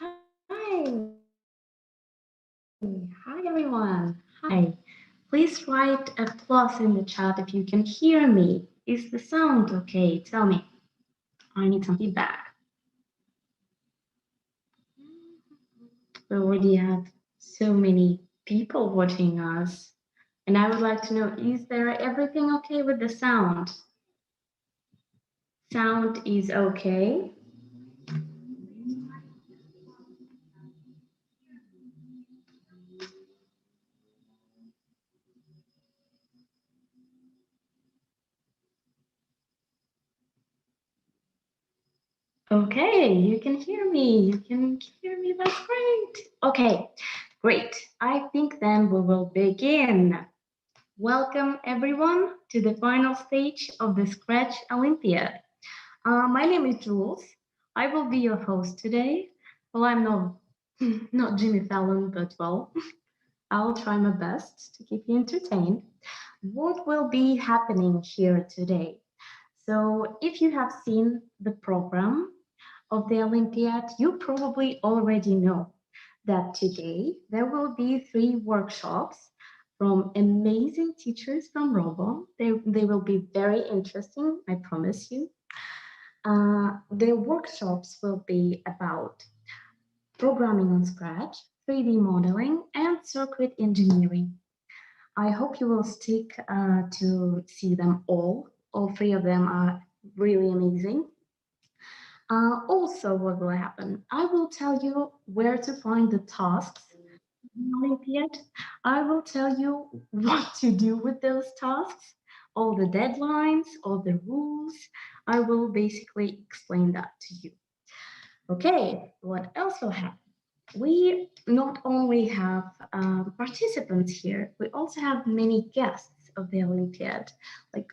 Hi. Hi, everyone. Hi. Please write a plus in the chat if you can hear me. Is the sound okay? Tell me. I need some feedback. We already have so many people watching us. And I would like to know, is there everything okay with the sound? Sound is okay. Okay, you can hear me. You can hear me. That's great. Okay, great. I think then we will begin. Welcome everyone to the final stage of the Scratch Olympiad. My name is Jules. I will be your host today. Well, I'm not not Jimmy Fallon, but well, I'll try my best to keep you entertained. What will be happening here today? So, if you have seen the program of the Olympiad, you probably already know that today there will be 3 workshops from amazing teachers from Robo. They will be very interesting, I promise you. The workshops will be about programming on Scratch, 3D modeling, and circuit engineering. I hope you will stick to see them all. All 3 of them are really amazing. Also, what will happen? I will tell you where to find the tasks in the Olympiad. I will tell you what to do with those tasks, all the deadlines, all the rules. I will basically explain that to you. Okay, what else will happen? We not only have participants here, we also have many guests of the Olympiad, like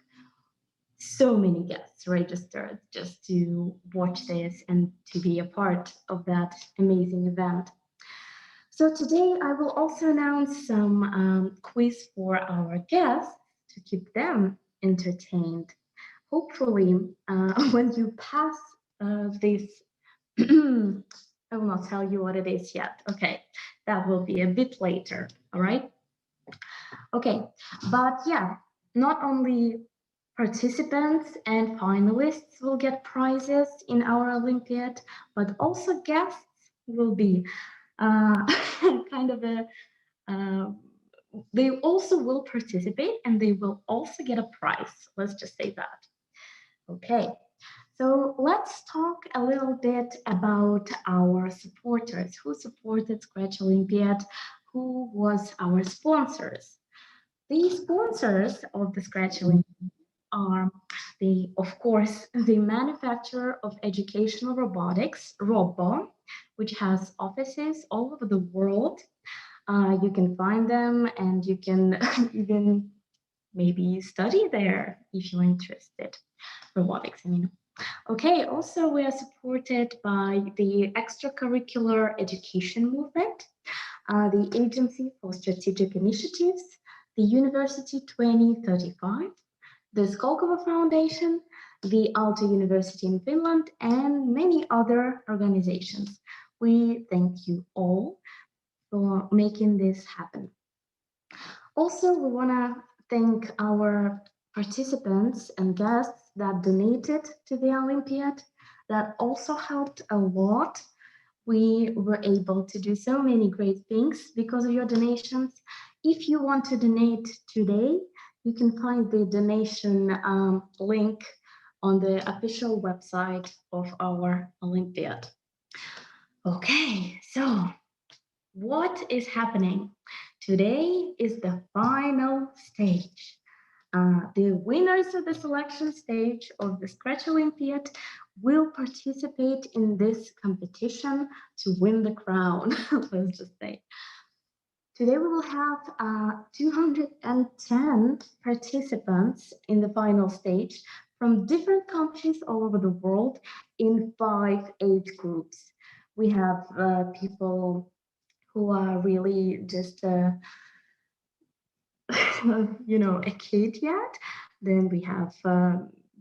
so many guests registered just to watch this and to be a part of that amazing event. So today I will also announce some quiz for our guests to keep them entertained. Hopefully, when you pass this, I will not tell you what it is yet. Okay, that will be a bit later. All right. Okay, but yeah, not only participants and finalists will get prizes in our Olympiad, but also guests will be uh, kind of a, uh, they also will participate and they will also get a prize. Let's just say that. Okay, so let's talk a little bit about our supporters. Who supported Scratch Olympiad? Who was our sponsors? The sponsors of the Scratch Olympiad are of course, the manufacturer of educational robotics, Robo, which has offices all over the world. You can find them and you can even maybe study there if you're interested. Robotics, I mean. Okay, also we are supported by the extracurricular education movement, the Agency for Strategic Initiatives, the University 2035, the Skolkovo Foundation, the Aalto University in Finland, and many other organizations. We thank you all for making this happen. Also, we want to thank our participants and guests that donated to the Olympiad. That also helped a lot. We were able to do so many great things because of your donations. If you want to donate today, you can find the donation link on the official website of our Olympiad. Okay, so what is happening? Today is the final stage. The winners of the selection stage of the Scratch Olympiad will participate in this competition to win the crown, let's just say. Today we will have 210 participants in the final stage from different countries all over the world in 5 age groups. We have people who are really just a kid yet. Then we have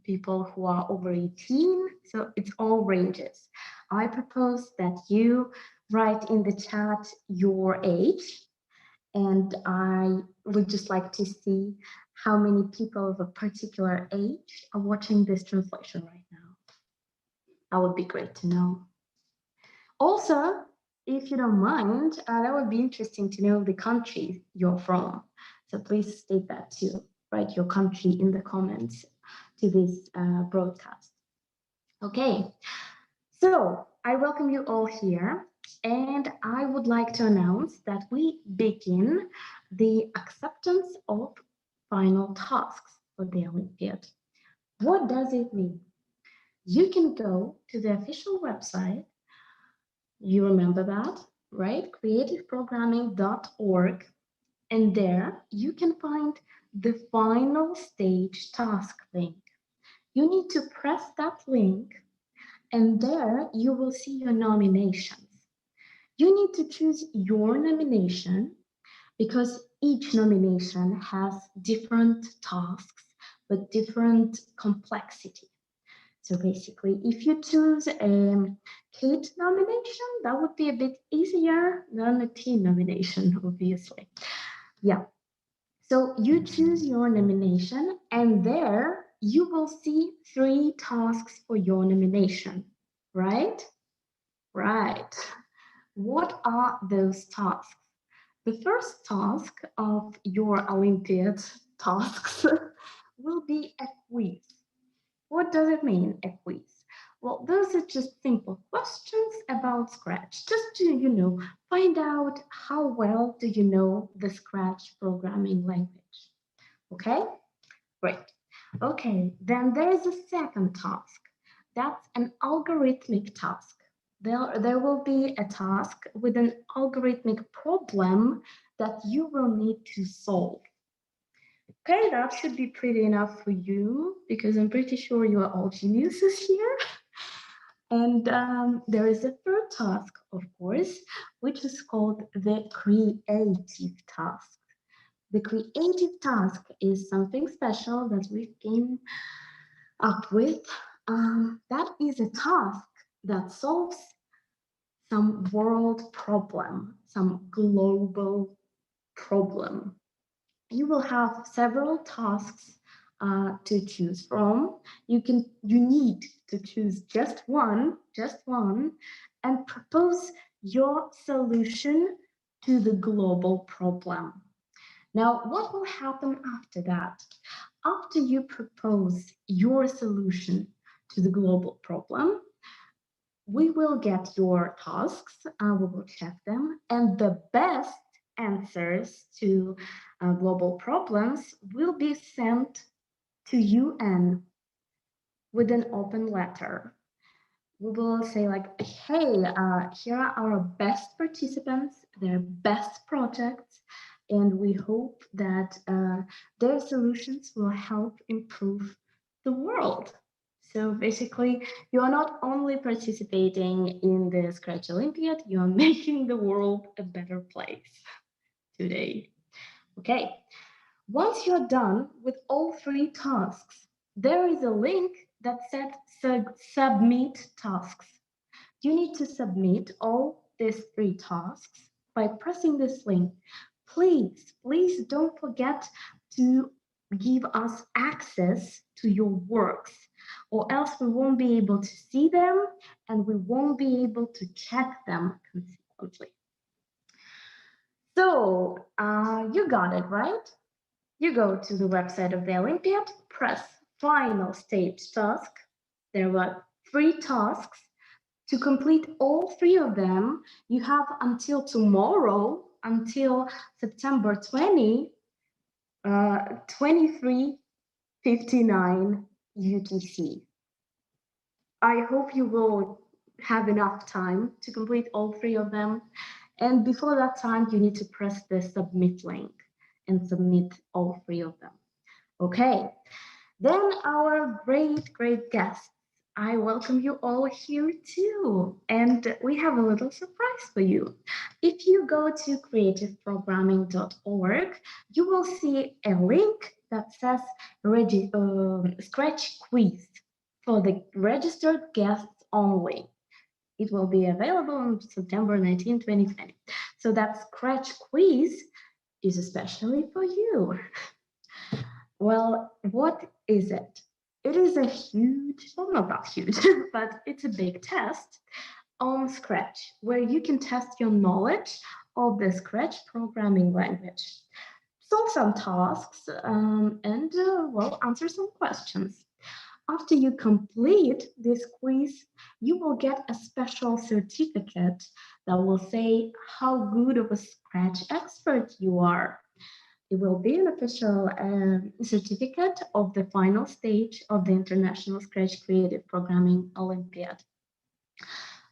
people who are over 18. So it's all ranges. I propose that you write in the chat your age, and I would just like to see how many people of a particular age are watching this translation right now. That would be great to know. Also, if you don't mind, that would be interesting to know the country you're from. So please state that too. Write your country in the comments to this broadcast. Okay, so I welcome you all here, and I would like to announce that we begin the acceptance of final tasks for the Olympiad. What does it mean? You can go to the official website. You remember that, right? creativeprogramming.org. And there you can find the final stage task link. You need to press that link, and there you will see your nominations. You need to choose your nomination because each nomination has different tasks but different complexity. So basically, if you choose a Kate nomination, that would be a bit easier than a T nomination, obviously. Yeah. So you choose your nomination, and there you will see 3 tasks for your nomination, right? Right. What are those tasks? The first task of your Olympiad tasks will be a quiz. What does it mean, a quiz? Well, those are just simple questions about Scratch, just to, find out how well do you know the Scratch programming language. Okay? Great. Okay, then there is a second task. That's an algorithmic task. There will be a task with an algorithmic problem that you will need to solve. Okay, that should be pretty enough for you because I'm pretty sure you are all geniuses here. And there is a third task, of course, which is called the creative task. The creative task is something special that we came up with. That is a task that solves some world problem, some global problem. You will have several tasks to choose from. You need to choose just one, and propose your solution to the global problem. Now, what will happen after that? After you propose your solution to the global problem, we will get your tasks, we will check them, and the best answers to global problems will be sent to UN with an open letter. We will say like, hey, here are our best participants, their best projects, and we hope that their solutions will help improve the world. So basically, you are not only participating in the Scratch Olympiad, you are making the world a better place today. Okay, once you're done with all 3 tasks, there is a link that says submit tasks. You need to submit all these 3 tasks by pressing this link. Please don't forget to give us access to your works, or else we won't be able to see them and we won't be able to check them consistently. So you got it, right? You go to the website of the Olympiad, press final stage task. There were 3 tasks. To complete all 3 of them, you have until tomorrow, until September 20, 23:59 UTC. I hope you will have enough time to complete all 3 of them. And before that time, you need to press the submit link and submit all 3 of them. Okay, then our great guests. I welcome you all here too. And we have a little surprise for you. If you go to creativeprogramming.org, you will see a link that says Scratch Quiz for the registered guests only. It will be available on September 19, 2020. So that Scratch quiz is especially for you. Well, what is it? It is a huge, well, not huge, but it's a big test on Scratch where you can test your knowledge of the Scratch programming language, solve some tasks, and well, answer some questions. After you complete this quiz, you will get a special certificate that will say how good of a Scratch expert you are. It will be an official certificate of the final stage of the International Scratch Creative Programming Olympiad.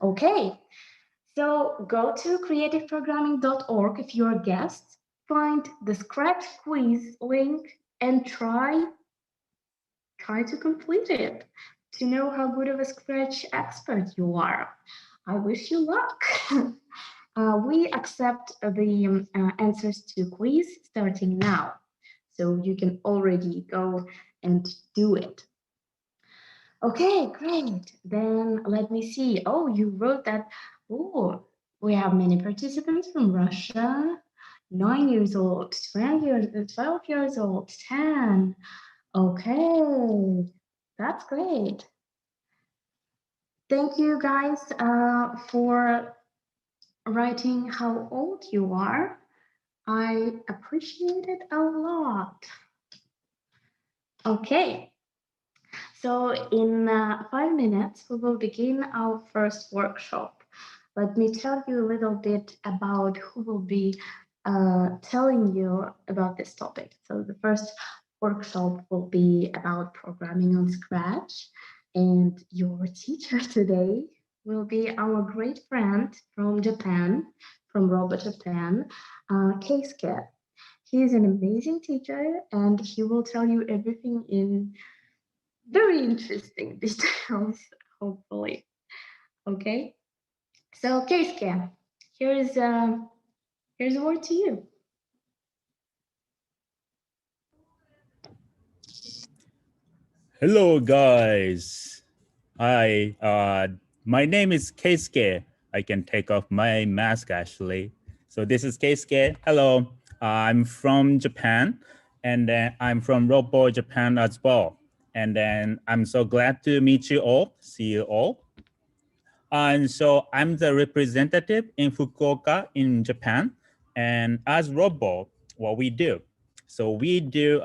Okay, so go to creativeprogramming.org if you're a guest, find the Scratch quiz link and try to complete it to know how good of a Scratch expert you are. I wish you luck. We accept the answers to quiz starting now, so you can already go and do it. Okay, great. Then let me see. Oh, you wrote that. Oh, we have many participants from Russia. 9 years old, 12 years old, 10. Okay, that's great. Thank you guys for writing how old you are. I appreciate it a lot. Okay, so in 5 minutes, we will begin our first workshop. Let me tell you a little bit about who will be telling you about this topic. So the first workshop will be about programming on Scratch, and your teacher today will be our great friend from Japan, from Robot Japan, Keisuke. He is an amazing teacher, and he will tell you everything in very interesting details, hopefully. Okay, so Keisuke, here's here's a word to you. Hello, guys. Hi, my name is Keisuke. I can take off my mask actually. So this is Keisuke. Hello, I'm from Japan, and I'm from Robo Japan as well. And then I'm so glad to meet you all, see you all. And so I'm the representative in Fukuoka in Japan. And as Robo, what we do. So we do,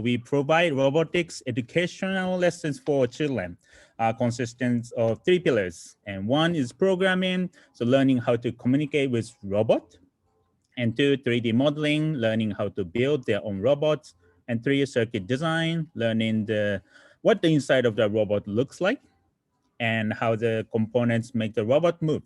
we provide robotics educational lessons for children, consisting of 3 pillars. And one is programming, so learning how to communicate with robot. And 2, 3D modeling, learning how to build their own robots. And 3, circuit design, learning what the inside of the robot looks like and how the components make the robot move.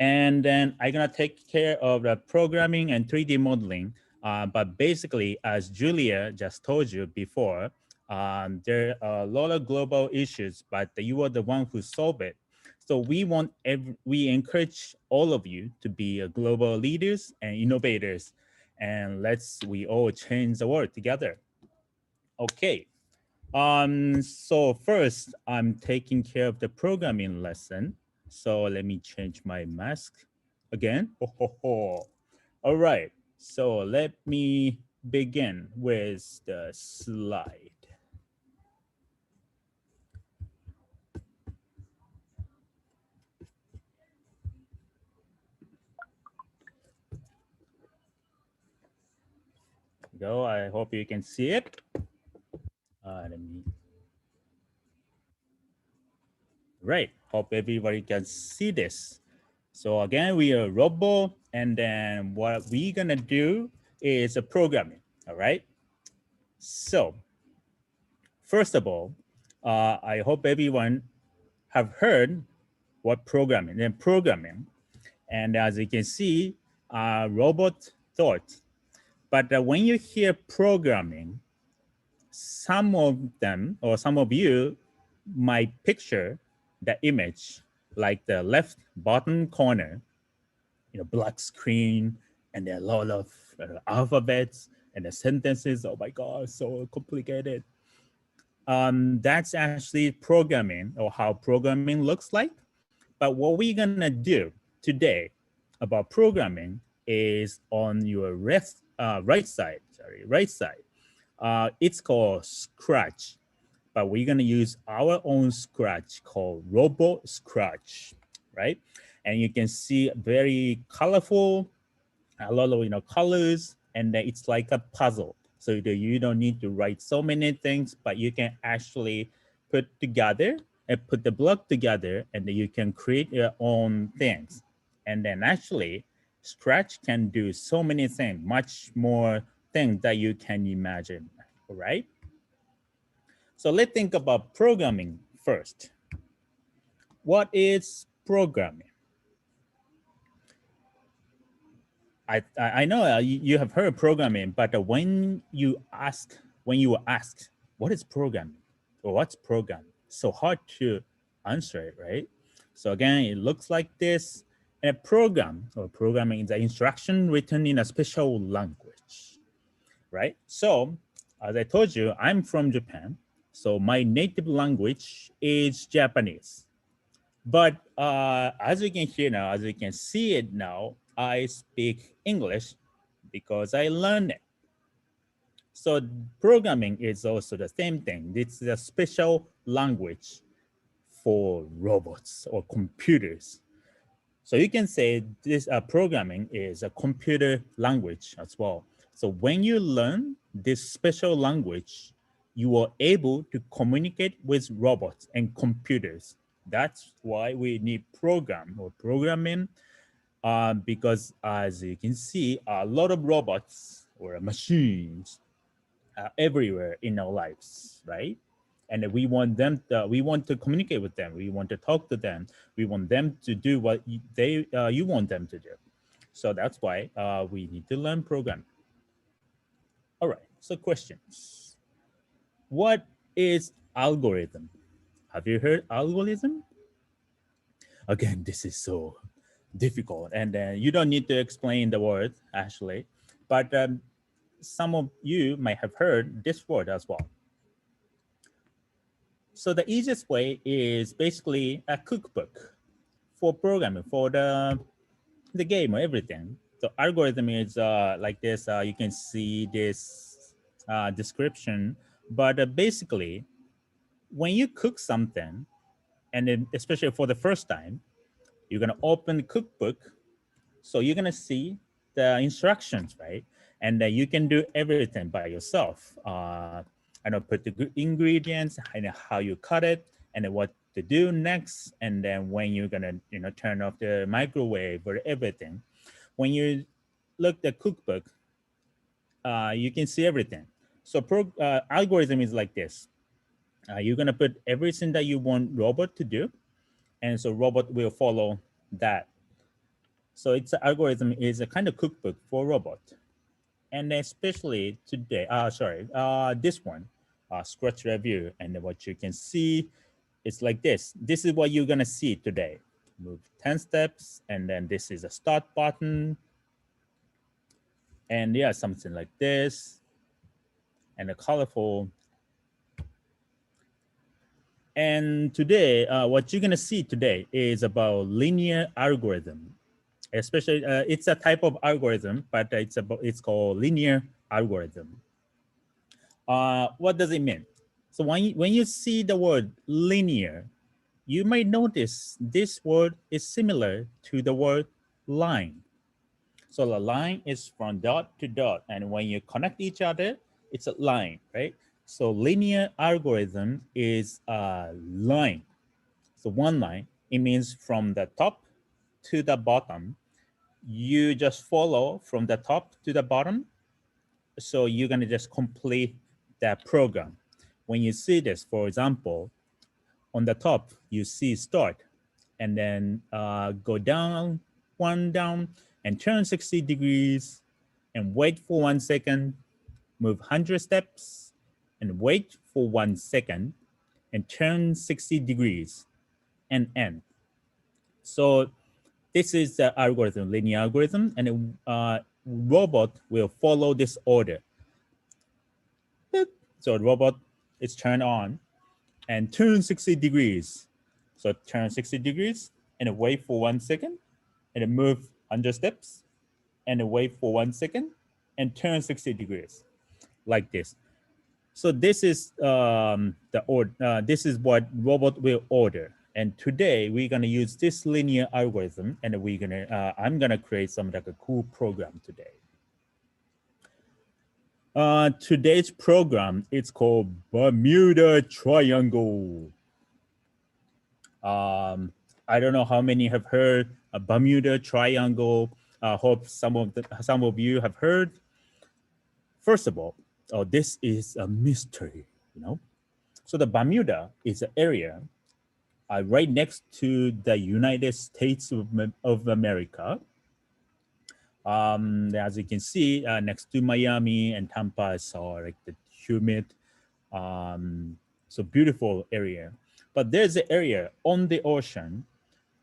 And then I'm gonna take care of the programming and 3D modeling. But basically, as Julia just told you before, there are a lot of global issues, but you are the one who solve it. So we encourage all of you to be global leaders and innovators, and we all change the world together. Okay. So first, I'm taking care of the programming lesson. So let me change my mask again. Ho, ho, ho. All right. So let me begin with the slide. Go. I hope you can see it. Let me. Right. Hope everybody can see this. So again, we are Robo, and then what we're gonna do is a programming. All right. So first of all, I hope everyone have heard what programming and programming. And as you can see, robot thought. But when you hear programming, some of them or some of you might picture the image like the left bottom corner, black screen, and there are a lot of alphabets and the sentences. Oh my God, so complicated. That's actually programming or how programming looks like. But what we're gonna do today about programming is on your right side. It's called Scratch, but we're gonna use our own Scratch called Robo Scratch, right? And you can see very colorful, a lot of colors, and then it's like a puzzle. So you don't need to write so many things, but you can actually put together and put the block together, and then you can create your own things. And then actually, Scratch can do so many things, much more things that you can imagine, right? So let's think about programming first. What is programming? I know you have heard programming, but when you were asked what is programming or what's program, so hard to answer it, right? So again, it looks like this. And a program or programming is an instruction written in a special language, right? So as I told you, I'm from Japan, so my native language is Japanese. But as you can hear now, as you can see it now, I speak English because I learned it. So programming is also the same thing. It's a special language for robots or computers. So you can say this programming is a computer language as well. So when you learn this special language, you are able to communicate with robots and computers. That's why we need program or programming, because as you can see, a lot of robots or machines are everywhere in our lives, right? And we want we want to communicate with them. We want to talk to them. We want them to do what you want them to do. So that's why we need to learn programming. All right, so questions. What is algorithm? Have you heard algorithm? Again, this is so difficult, and you don't need to explain the word actually, but some of you might have heard this word as well. So the easiest way is basically a cookbook for programming, for the game or everything. So algorithm is like this. You can see this description, but basically, when you cook something, and then especially for the first time, you're gonna open the cookbook. So you're gonna see the instructions, right? And you can do everything by yourself. I know, put the ingredients, and how you cut it, and then what to do next, and then when you're gonna turn off the microwave or everything. When you look the cookbook, you can see everything. So algorithm is like this. You're gonna put everything that you want robot to do, and so robot will follow that. So it's an algorithm is a kind of cookbook for robot. And especially today, this one, Scratch review. And what you can see is like this. This is what you're gonna see today. Move 10 steps, and then this is a start button. And yeah, something like this. And a colorful. And today, what you're gonna see today is about linear algorithm. Especially, it's a type of algorithm, but it's called linear algorithm. What does it mean? So when you see the word linear, you might notice this word is similar to the word line. So the line is from dot to dot, and when you connect each other, it's a line, right? So linear algorithm is a line. So one line, it means from the top to the bottom. You just follow from the top to the bottom. So you're gonna just complete that program. When you see this, for example, on the top, you see start, and then go down, one down, and turn 60 degrees, and wait for 1 second, move 100 steps, and wait for 1 second, and turn 60 degrees, and end. So this is the algorithm, linear algorithm, and a robot will follow this order. So the robot is turned on and turn 60 degrees. So turn 60 degrees, and then wait for 1 second, and then move 100 steps, and then wait for 1 second, and turn 60 degrees like this. So this is this is what robot will order. And today we're gonna use this linear algorithm, and I'm gonna create some like a cool program today. Today's program is called Bermuda Triangle. I don't know how many have heard a Bermuda Triangle. I hope some of you have heard. First of all, this is a mystery, you know. So the Bermuda is an area right next to the United States of America. As you can see, next to Miami and Tampa is all like the humid, so beautiful area. But there's an area on the ocean.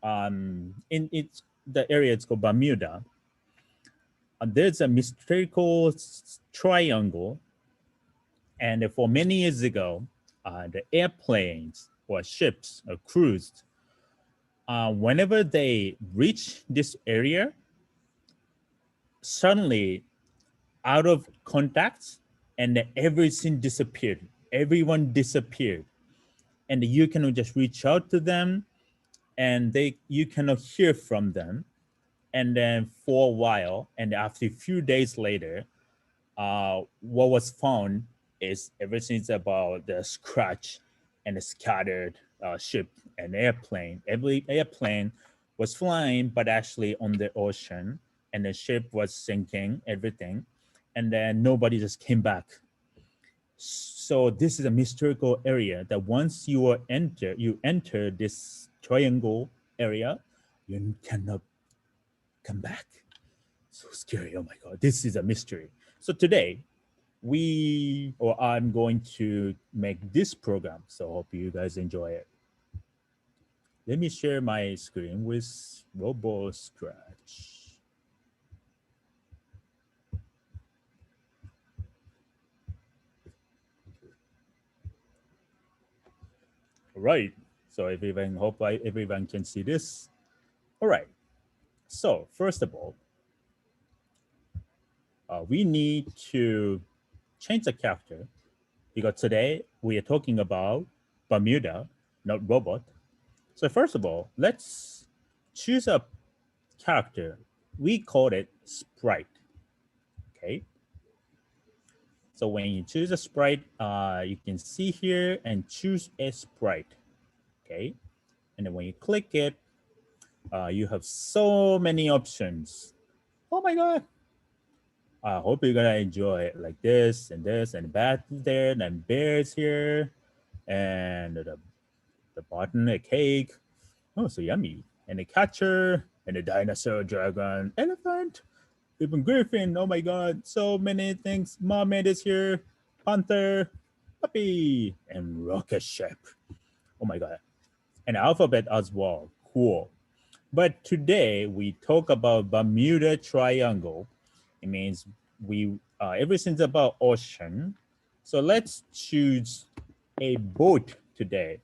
In it's the area it's called Bermuda. There's a mystical triangle, and for many years ago, the airplanes or ships or cruised. Whenever they reach this area, suddenly out of contact, and everything disappeared. Everyone disappeared, and you cannot just reach out to them, and you cannot hear from them. And then for a while, and after a few days later, what was found is everything's about the scratch and the scattered ship and airplane. Every airplane was flying, but actually on the ocean, and the ship was sinking, everything. And then nobody just came back. So this is a mystical area that once you enter this triangle area, you cannot come back. So scary. Oh my God, this is a mystery. So today, I'm going to make this program. So hope you guys enjoy it. Let me share my screen with Robo Scratch. All right. So everyone can see this. All right. So first of all, we need to change the character because today we are talking about Bermuda, not robot. So first of all, let's choose a character. We call it sprite. Okay. So when you choose a sprite, you can see here and choose a sprite. Okay. And then when you click it, you have so many options. Oh my God. I hope you're gonna enjoy it like this and bat there and bears here and the button, a cake. Oh, so yummy. And a catcher and a dinosaur, dragon, elephant, even griffin. Oh my God, so many things. Mermaid is here, panther, puppy, and rocket ship. Oh my God, and alphabet as well. Cool. But today we talk about Bermuda Triangle. It means everything's about ocean. So let's choose a boat today.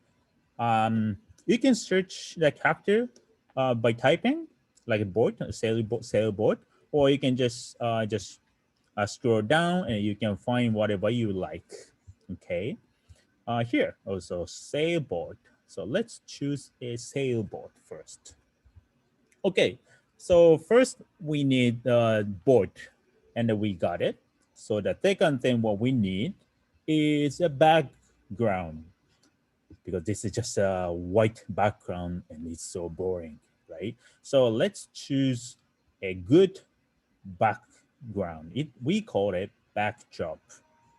You can search the character by typing like a boat, a sailboat, or you can just scroll down and you can find whatever you like. Okay. Here also sailboat. So let's choose a sailboat first. Okay. So first we need the boat, and we got it. So the second thing what we need is a background, because this is just a white background and it's so boring, right? So let's choose a good background. We call it backdrop,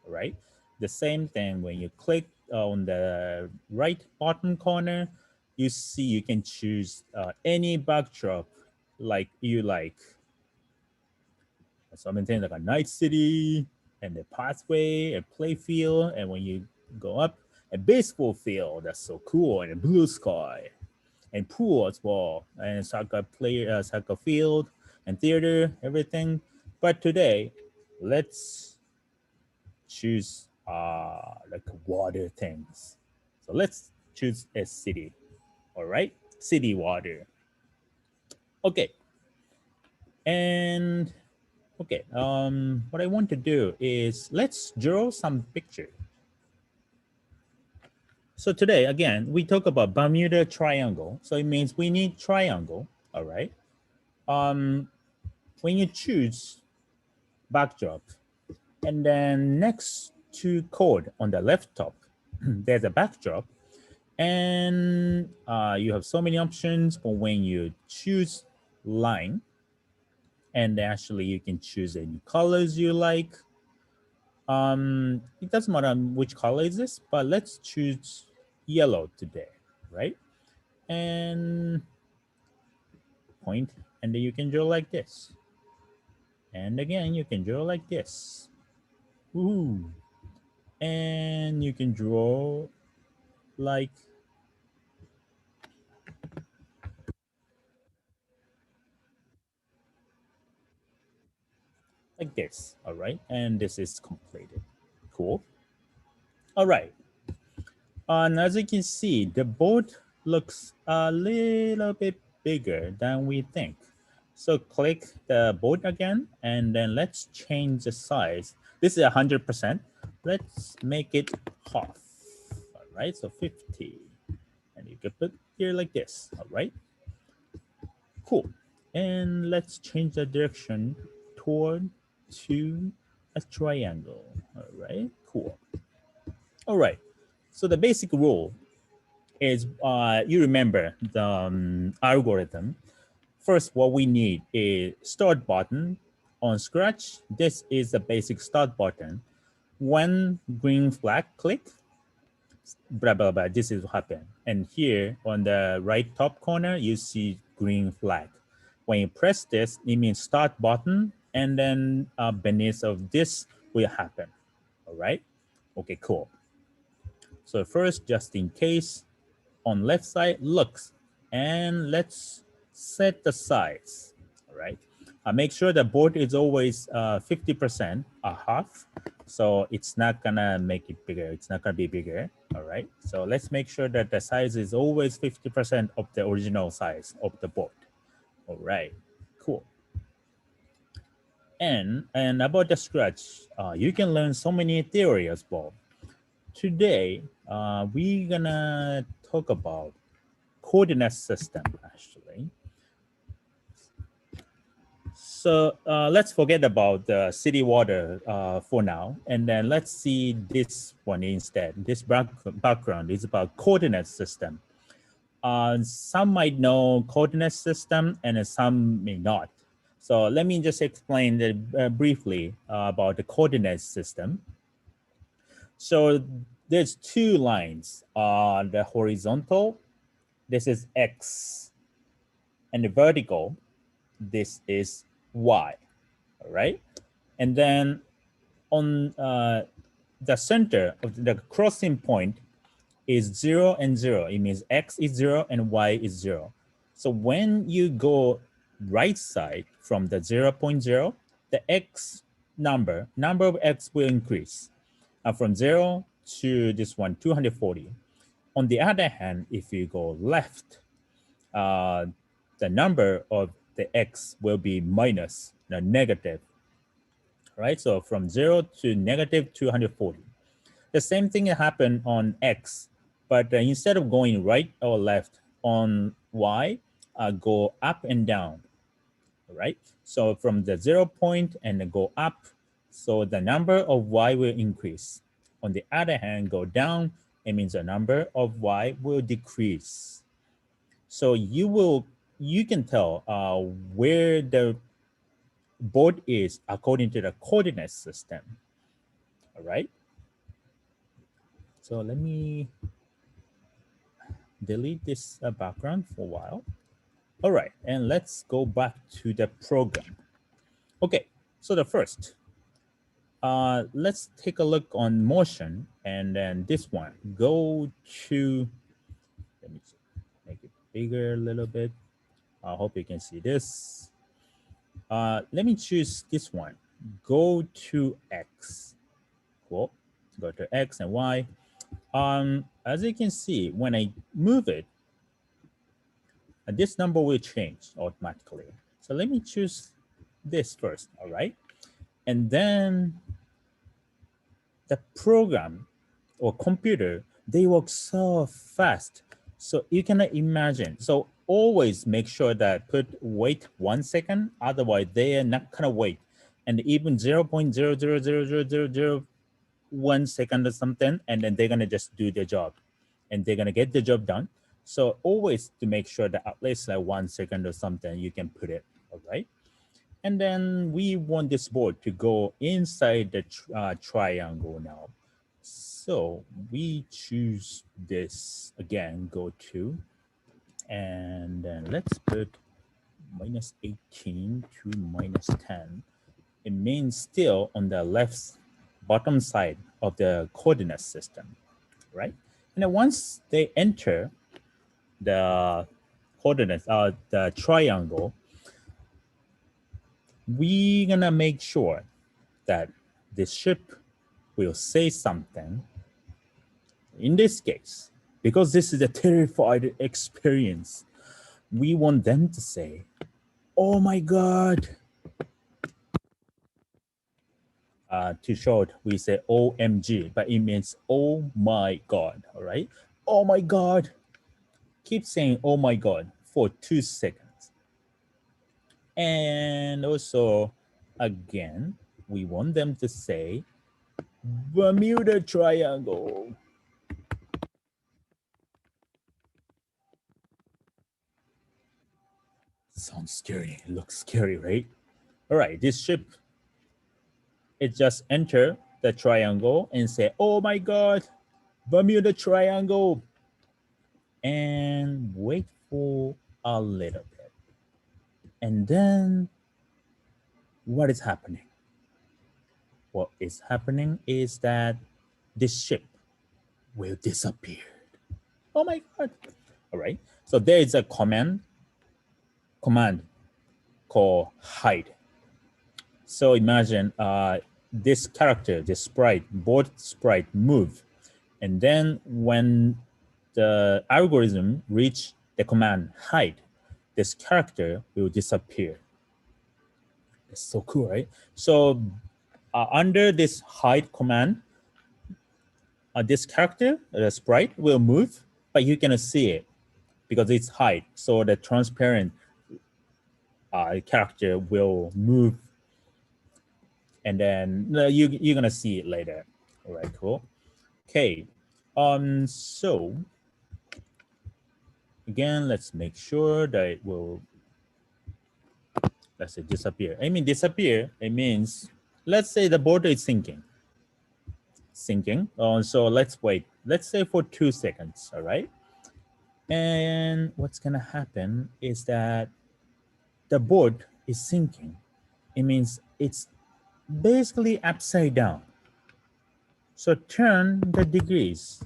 right? The same thing when you click on the right bottom corner, you see you can choose any backdrop like you like. Something like a night city and a pathway, a play field, and when you go up, a baseball field. That's so cool, and a blue sky, and pool as well, and soccer field, and theater, everything. But today, let's choose like water things. So let's choose a city. All right, city water. Okay. And okay, what I want to do is let's draw some picture. So today, again, we talk about Bermuda Triangle. So it means we need triangle, all right? When you choose backdrop, and then next to code on the left top, there's a backdrop, and you have so many options for when you choose line, and actually you can choose any colors you like. It doesn't matter which color is this, but let's choose yellow today, right? And point, and then you can draw like this. And again, you can draw like this. Ooh. And you can draw like this, all right? And this is completed. Cool. All right. And as you can see, the board looks a little bit bigger than we think. So click the board again, and then let's change the size. This is 100%. Let's make it half. All right, so 50. And you can put here like this, all right? Cool. And let's change the direction toward to a triangle. All right, cool. All right, so the basic rule is you remember the algorithm. First, what we need is start button on Scratch. This is the basic start button. When green flag click, blah, blah, blah, this is what happened. And here on the right top corner, you see green flag. When you press this, it means start button, and then beneath of this will happen. All right. Okay, cool. So first, just in case, on left side looks, and let's set the size. All right. Make sure the board is always 50%, a half. So it's not gonna make it bigger. It's not gonna be bigger. All right. So let's make sure that the size is always 50% of the original size of the board. All right. Cool. And about the Scratch, you can learn so many theory as well. Today, we're gonna talk about coordinate system actually. So let's forget about the city water for now, and then let's see this one instead. This background is about coordinate system. Some might know coordinate system and some may not. So let me just explain briefly about the coordinate system. So there's two lines. The horizontal, this is X, and the vertical, this is Y, all right? And then on the center of the crossing point is 0 and 0. It means X is 0 and Y is 0. So when you go right side from the 0.0, the X number of X will increase from 0 to this one, 240. On the other hand, if you go left, the number of the X will be minus, the negative, right? So from 0 to negative 240. The same thing happened on X, but instead of going right or left on Y, go up and down, right? So from the 0 point and go up, so the number of Y will increase. On the other hand, go down, it means the number of Y will decrease. So you can tell where the board is according to the coordinate system. All right. So let me delete this background for a while. All right, and let's go back to the program. Okay, so the first, let's take a look on motion, and then this one, go to, let me make it bigger a little bit. I hope you can see this. Let me choose this one, go to X. Cool, go to X and Y. As you can see, when I move it, this number will change automatically. So let me choose this first, all right? And then the program or computer, they work so fast. So you cannot imagine. So always make sure that wait 1 second, otherwise they are not gonna wait. And even 0.0000001 second or something, and then they're gonna just do their job and they're gonna get the job done. So always to make sure that at least like 1 second or something you can put it, all right? And then we want this board to go inside the triangle now. So we choose this again, go to, and then let's put -18 to -10. It means still on the left bottom side of the coordinate system, right? And then once they enter the coordinates, the triangle, we're gonna make sure that the ship will say something. In this case, because this is a terrified experience, we want them to say, "Oh my God." To short, we say OMG, but it means "Oh my God," all right? Oh my God. Keep saying "Oh my God" for 2 seconds. And also, again, we want them to say Bermuda Triangle. Sounds scary. It looks scary, right? All right, this ship, it just enter the triangle and say, "Oh my God, Bermuda Triangle," and wait for a little bit. And then what is happening? What is happening is that this ship will disappear. Oh my God. All right. So there is a command called hide. So imagine this character, this sprite, both sprite move. And then when the algorithm reach the command hide, this character will disappear. It's so cool, right? So under this hide command, this character, the sprite, will move, but you cannot see it because it's hide. So the transparent character will move, and then you're gonna see it later. All right, cool. Okay, so again, let's make sure that it will, let's say, disappear. I mean, disappear, it means, let's say the border is sinking. So let's wait, let's say for 2 seconds, all right? And what's gonna happen is that the board is sinking. It means it's basically upside down. So turn the degrees.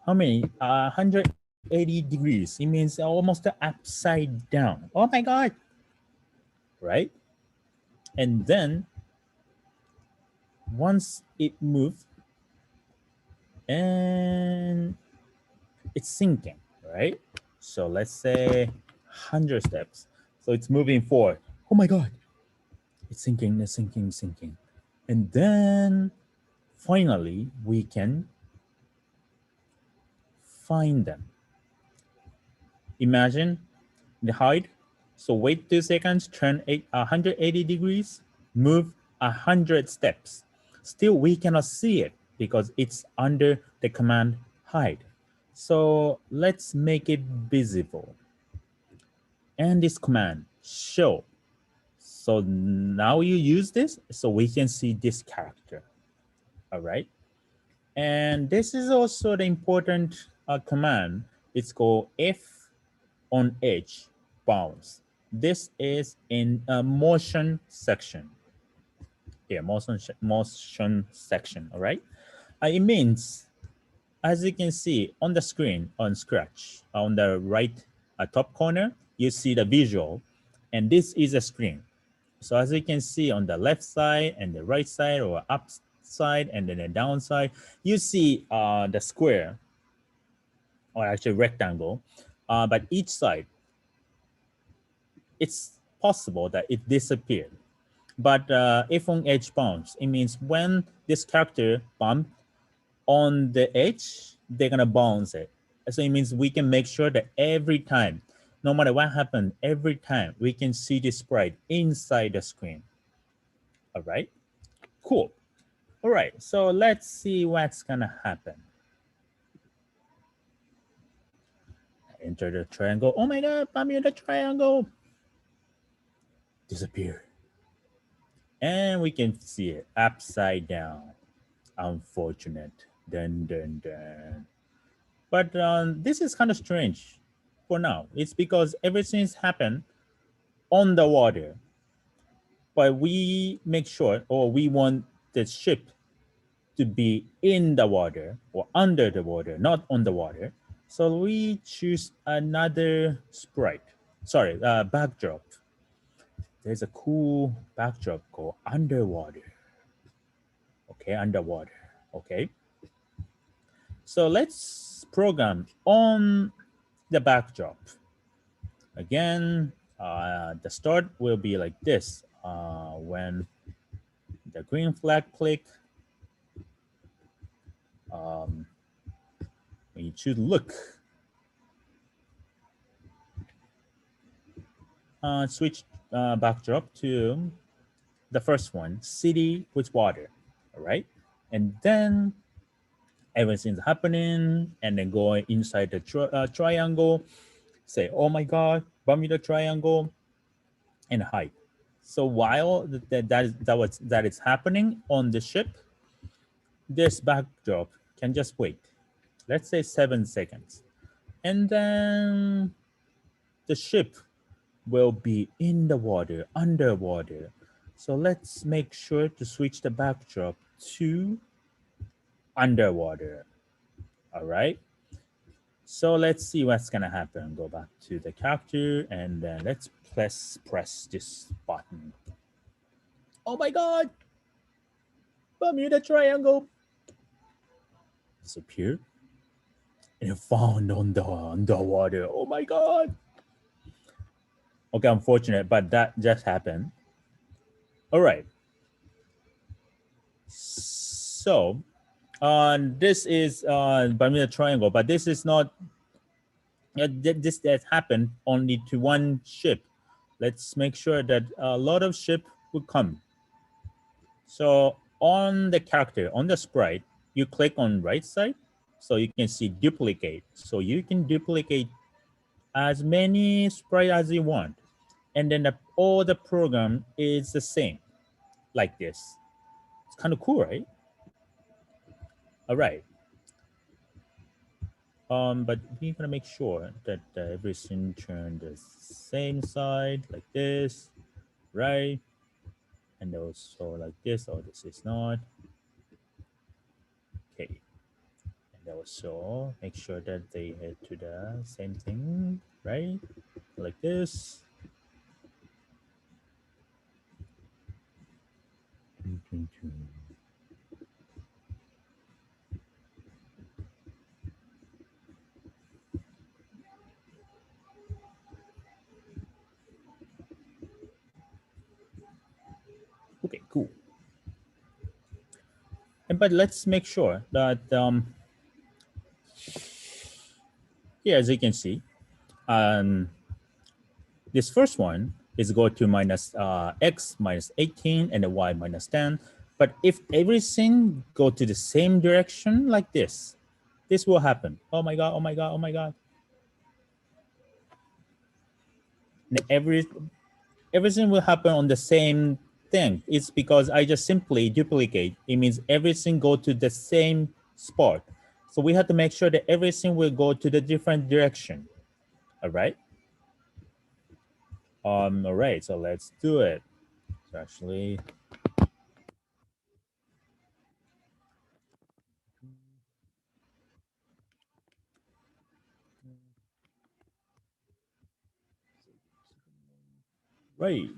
How many? 180 degrees. It means almost upside down. Oh my God. Right? And then once it moves and it's sinking, right? So let's say 100 steps. So it's moving forward. Oh my God. It's sinking, it's sinking, sinking. And then finally we can find them. Imagine the height. So wait 2 seconds, turn 180 degrees, move 100 steps. Still, we cannot see it because it's under the command hide. So let's make it visible. And this command show. So now you use this so we can see this character. All right. And this is also the important command. It's called F on edge bounce. This is in a motion section. Here, motion section, all right? It means, as you can see on the screen on Scratch, on the right top corner, you see the visual, and this is a screen. So as you can see on the left side and the right side, or up side and then the down side, you see the square, or actually rectangle, but each side it's possible that it disappeared. But if on edge bounce, it means when this character bump on the edge, they're gonna bounce it. So it means we can make sure that every time, no matter what happened, every time we can see the sprite inside the screen. All right, cool. All right, so let's see what's gonna happen. Enter the triangle. Oh my god, Bermuda triangle. Disappear. And we can see it upside down. Unfortunate. Dun dun dun. But this is kind of strange for now. It's because everything's happened on the water. But we make sure, or we want the ship to be in the water or under the water, not on the water. So we choose another sprite. Sorry, backdrop. There's a cool backdrop called underwater. Okay, underwater. Okay. So let's program on the backdrop. Again, the start will be like this. When the green flag click, when you choose look, switch backdrop to the first one, city with water. All right. And then everything's happening, and then go inside the triangle, say, oh my God, Bermuda triangle, and hide. So while that is happening on the ship, this backdrop can just wait. Let's say 7 seconds. And then the ship will be in the water, underwater. So let's make sure to switch the backdrop to underwater. All right. So let's see what's gonna happen. Go back to the character and then let's press this button. Oh my God! Bermuda Triangle disappeared and found on the underwater. Oh my God! Okay, unfortunate, but that just happened. All right. So, this is Bermuda Triangle, but this is not. This that happened only to one ship. Let's make sure that a lot of ship will come. So on the character, on the sprite, you click on right side, so you can see duplicate. So you can duplicate as many sprite as you want. And then all the program is the same, like this. It's kind of cool, right? All right. But we're gonna make sure that everything turned the same side, like this, right? And also like this. Oh, this is not. Okay. And also make sure that they head to the same thing, right? Like this. Okay, cool. And but let's make sure that here, as you can see, this first one is go to minus x minus 18 and the y minus 10. But if everything go to the same direction like this will happen. Oh my God, oh my God, oh my God. And everything will happen on the same thing. It's because I just simply duplicate. It means everything go to the same spot. So we have to make sure that everything will go to the different direction. All right. All right. So let's do it. So actually, right.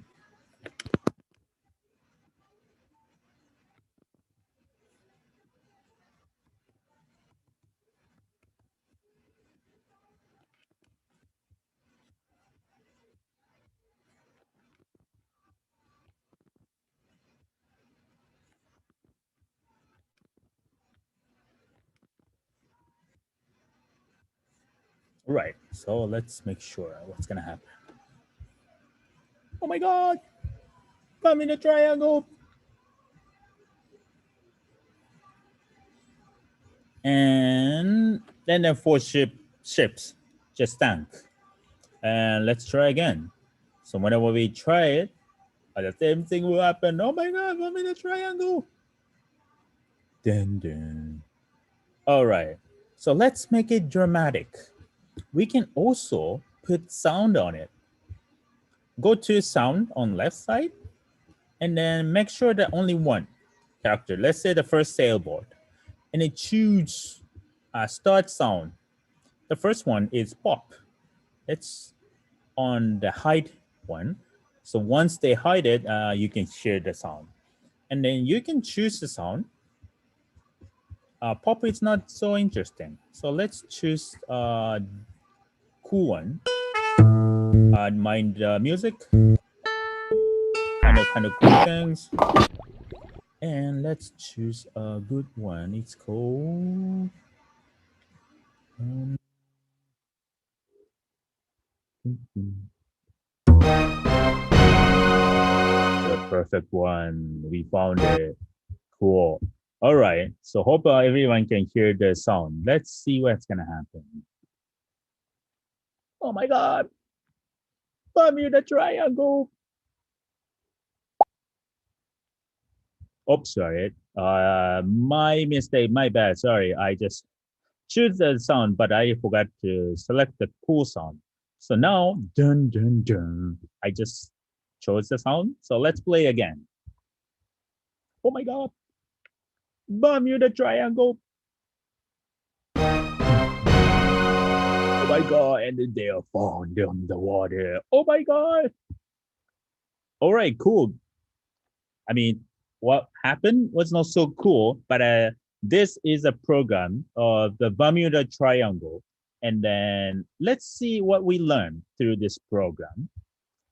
Right. So let's make sure what's gonna happen. Oh my God! I'm in a triangle. And then the four ships just stank. And let's try again. So whenever we try it, the same thing will happen. Oh my God! I'm in a triangle. Dun, dun. All right. So let's make it dramatic. We can also put sound on it. Go to sound on left side and then make sure that only one character, let's say the first sailboat, and then choose start sound. The first one is pop. It's on the hide one. So once they hide it, you can hear the sound. And then you can choose the sound. Pop is not so interesting. So let's choose cool one. Mind music, kind of cool things. And let's choose a good one. It's called the perfect one. We found it. Cool. All right. So hope everyone can hear the sound. Let's see what's gonna happen. Oh my God! Bermuda Triangle. Oops, sorry. My mistake. My bad. Sorry. I just choose the sound, but I forgot to select the cool sound. So now, dun dun dun. I just chose the sound. So let's play again. Oh my God! Bermuda Triangle. Oh my God! And they are found in the water. Oh my God! All right, cool. I mean, what happened was not so cool, but this is a program of the Bermuda Triangle. And then let's see what we learned through this program.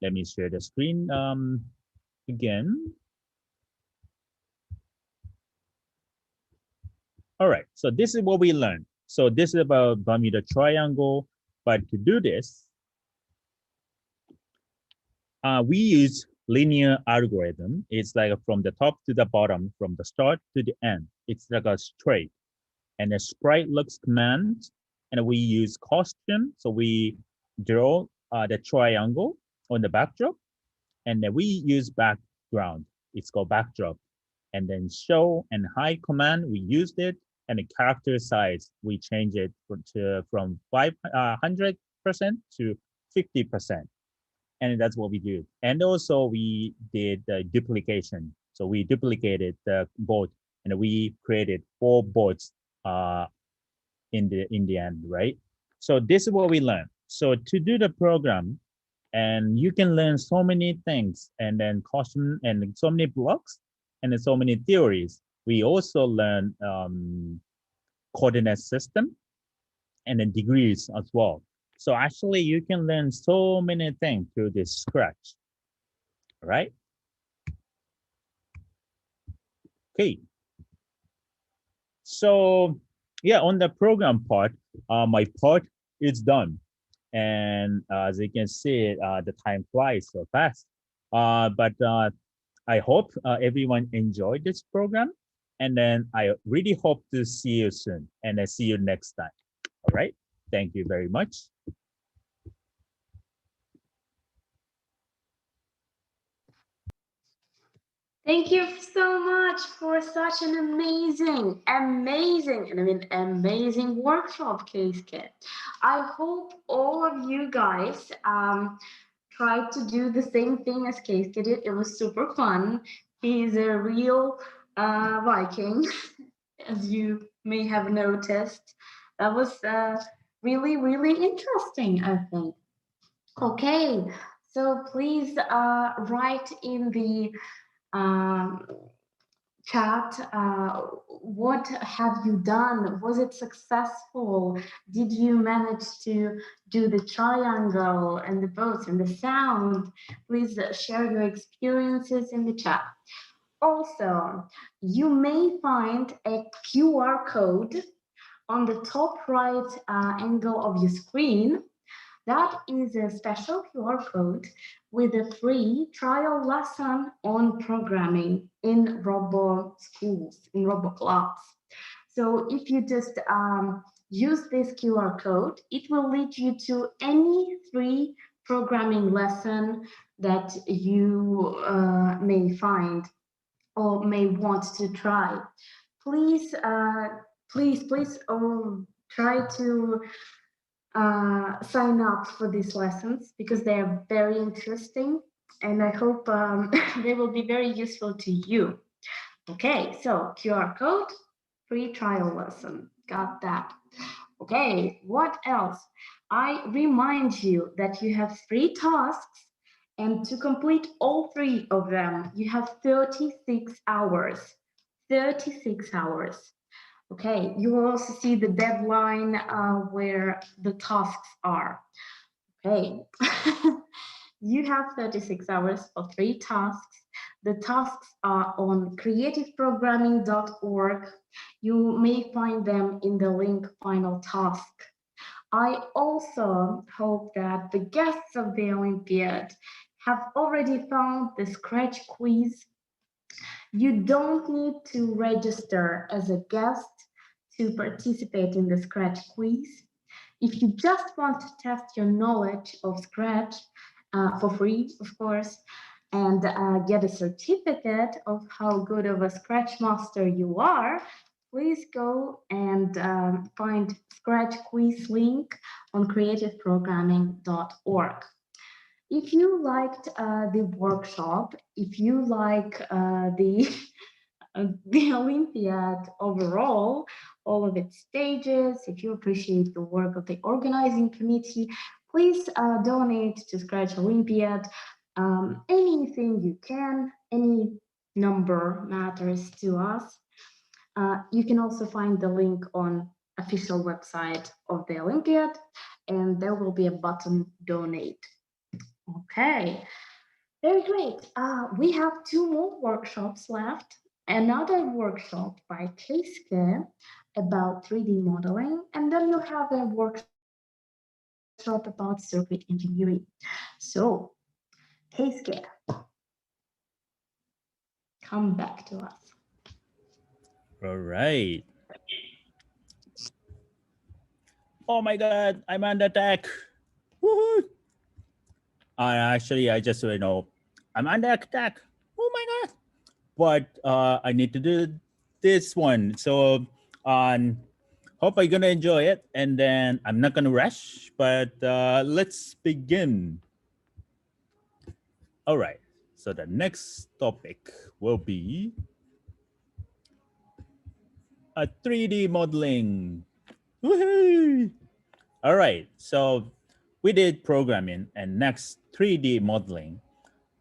Let me share the screen again. All right, so this is what we learned. So this is about Bermuda Triangle, but to do this, we use linear algorithm. It's like from the top to the bottom, from the start to the end. It's like a straight. And the sprite looks command, and we use costume. So we draw the triangle on the backdrop, and then we use background. It's called backdrop. And then show and hide command, we used it, and the character size, we change it from 500% to 50%. And that's what we do. And also we did the duplication. So we duplicated the boat, and we created 4 boats in the end, right? So this is what we learned. So to do the program, and you can learn so many things, and then caution, and so many blocks, and then so many theories. We also learn coordinate system and then degrees as well. So actually, you can learn so many things through this Scratch, right? Okay. So yeah, on the program part, my part is done. And as you can see, the time flies so fast. But I hope everyone enjoyed this program. And then I really hope to see you soon. And I see you next time. All right. Thank you very much. Thank you so much for such an amazing, and I mean amazing workshop, Case Kit. I hope all of you guys tried to do the same thing as Case Kit did. It was super fun. He's a real Viking, as you may have noticed. That was really, really interesting, I think. Okay, so please write in the um, chat. What have you done? Was it successful? Did you manage to do the triangle and the boats and the sound? Please share your experiences in the chat. Also, you may find a QR code On the top right angle of your screen, that is a special QR code with a free trial lesson on programming in Robo schools, in Robo clubs. So if you just use this QR code, it will lead you to any free programming lesson that you may find or may want to try. Please, please try to sign up for these lessons because they are very interesting and I hope they will be very useful to you. Okay, so QR code, free trial lesson. Got that. Okay, what else? I remind you that you have three tasks, and to complete all three of them, you have 36 hours. 36 hours. Okay, you will also see the deadline where the tasks are. Okay, you have 36 hours for three tasks. The tasks are on creativeprogramming.org. You may find them in the link final task. I also hope that the guests of the Olympiad have already found the Scratch quiz. You don't need to register as a guest to participate in the Scratch quiz. If you just want to test your knowledge of Scratch for free, of course, and get a certificate of how good of a Scratch master you are, please go and find Scratch quiz link on creativeprogramming.org. If you liked the workshop, if you like the Olympiad overall, all of its stages, if you appreciate the work of the organizing committee, please donate to Scratch Olympiad. Anything you can, any number matters to us. You can also find the link on official website of the Olympiad, and there will be a button donate. Okay, very great. We have two more workshops left. Another workshop by Keisuke about 3D modeling, and then you have a workshop about circuit engineering. So, Keisuke, come back to us. All right. Oh my God, I'm under attack. Woohoo! I just I'm under attack. Oh my God! But I need to do this one. So, hope you're gonna enjoy it. And then I'm not gonna rush, but let's begin. All right. So the next topic will be a 3D modeling. Woohoo! All right. So we did programming, and next 3D modeling.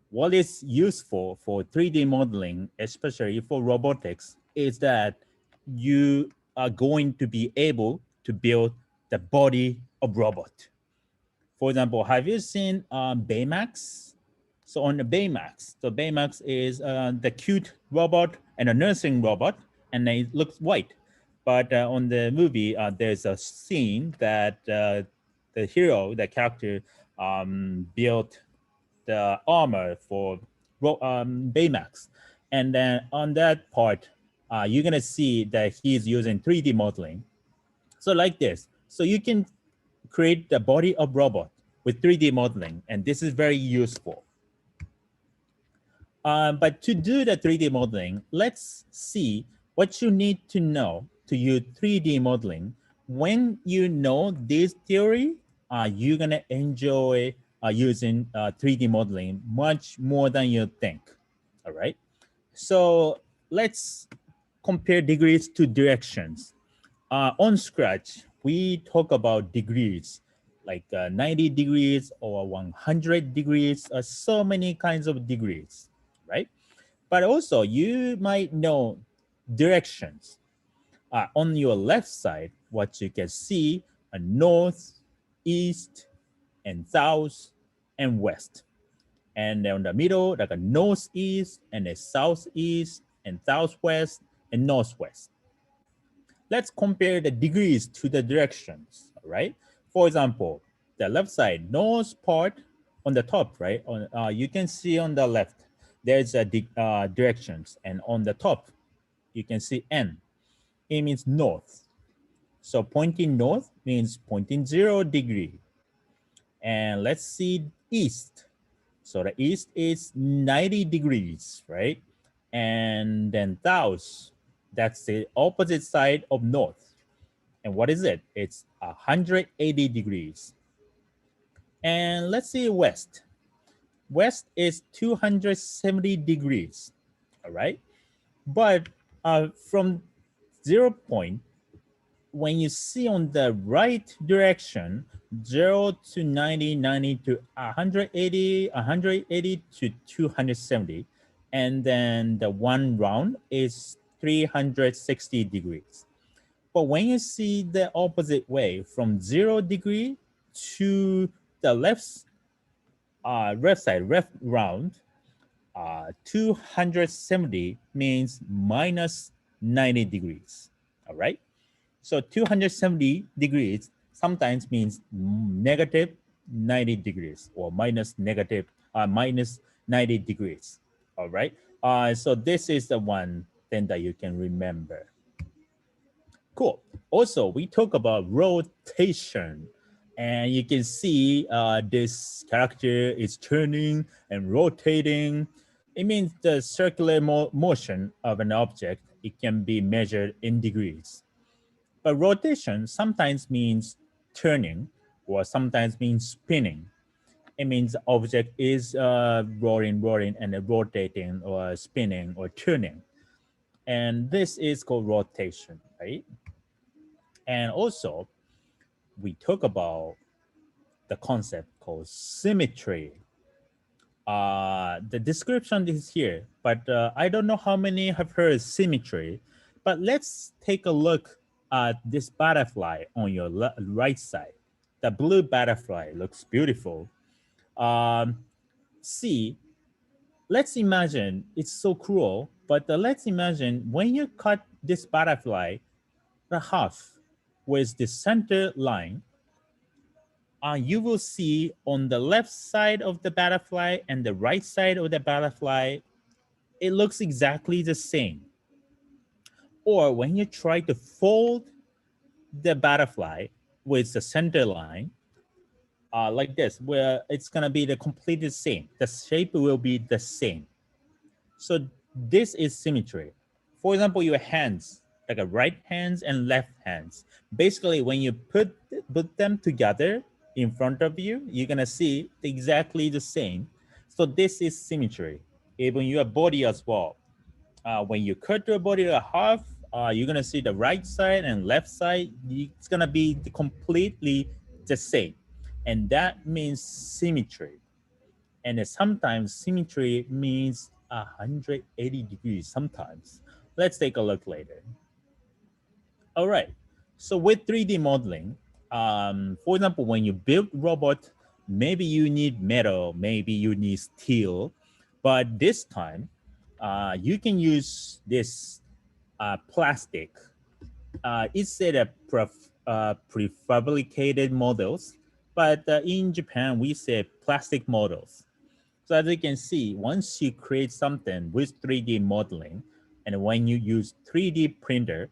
What is useful for 3D modeling, especially for robotics, is that you are going to be able to build the body of robot. For example, have you seen Baymax? So on the Baymax, so Baymax is the cute robot and a nursing robot, and it looks white. But on the movie, there's a scene that the hero, the character, built the armor for Baymax. And then on that part, you're gonna see that he's using 3D modeling. So like this. So you can create the body of robot with 3D modeling, and this is very useful. But to do the 3D modeling, let's see what you need to know to use 3D modeling. When you know this theory, you're gonna enjoy using 3D modeling much more than you think. All right. So let's compare degrees to directions. On Scratch, we talk about degrees like 90 degrees or 100 degrees, so many kinds of degrees, right? But also, you might know directions. On your left side, what you can see are north, east, and south, and west. And on the middle, like a northeast, and a southeast, and southwest, and northwest. let's compare the degrees to the directions, all right? For example, the left side, north part on the top, right? You can see on the left, there's a directions, and on the top, you can see N. It means north. So pointing north means pointing 0 degree. And let's see east. So the east is 90 degrees, right? And then south, that's the opposite side of north. And what is it? It's 180 degrees. And let's see west. West is 270 degrees, all right? But from 0 point, when you see on the right direction, 0 to 90, 90 to 180, 180 to 270, and then the one round is 360 degrees. But when you see the opposite way, from 0 degree to the left side, left round, 270 means minus 90 degrees. All right. So 270 degrees sometimes means negative 90 degrees or minus 90 degrees. All right. So this is the one thing that you can remember. Cool. Also, we talk about rotation, and you can see this character is turning and rotating. It means the circular motion of an object. It can be measured in degrees. But rotation sometimes means turning or sometimes means spinning. It means the object is rolling, and rotating or spinning or turning. And this is called rotation, right? And also, we talk about the concept called symmetry. The description is here, but I don't know how many have heard symmetry. But let's take a look at this butterfly on your right side. The blue butterfly looks beautiful. Um, see, let's imagine it's so cruel, but let's imagine when you cut this butterfly the half with the center line, you will see on the left side of the butterfly and the right side of the butterfly, it looks exactly the same. Or when you try to fold the butterfly with the center line, like this, where it's gonna be the completely same. The shape will be the same. So this is symmetry. For example, your hands, like a right hands and left hands. Basically, when you put them together in front of you, you're gonna see exactly the same. So this is symmetry. Even your body as well. When you cut your body to half, you're gonna see the right side and left side. It's gonna be completely the same, and that means symmetry. And sometimes symmetry means 180 degrees sometimes. Let's take a look later. All right. So with 3D modeling, for example, when you build robot, maybe you need metal, maybe you need steel, but this time you can use this plastic. It's a prefabricated models, but in Japan we say plastic models. So as you can see, once you create something with 3D modeling, and when you use 3D printer,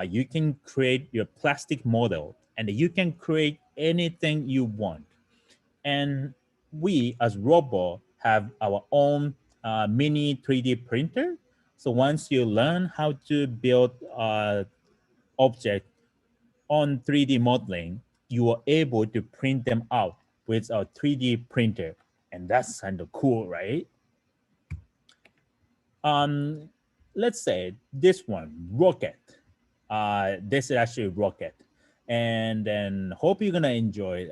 you can create your plastic model, and you can create anything you want. And we as Robo have our own mini 3D printer. So once you learn how to build object on 3D modeling, you are able to print them out with a 3D printer. And that's kind of cool, right? Um, let's say this one, rocket. This is actually rocket. And then hope you're gonna enjoy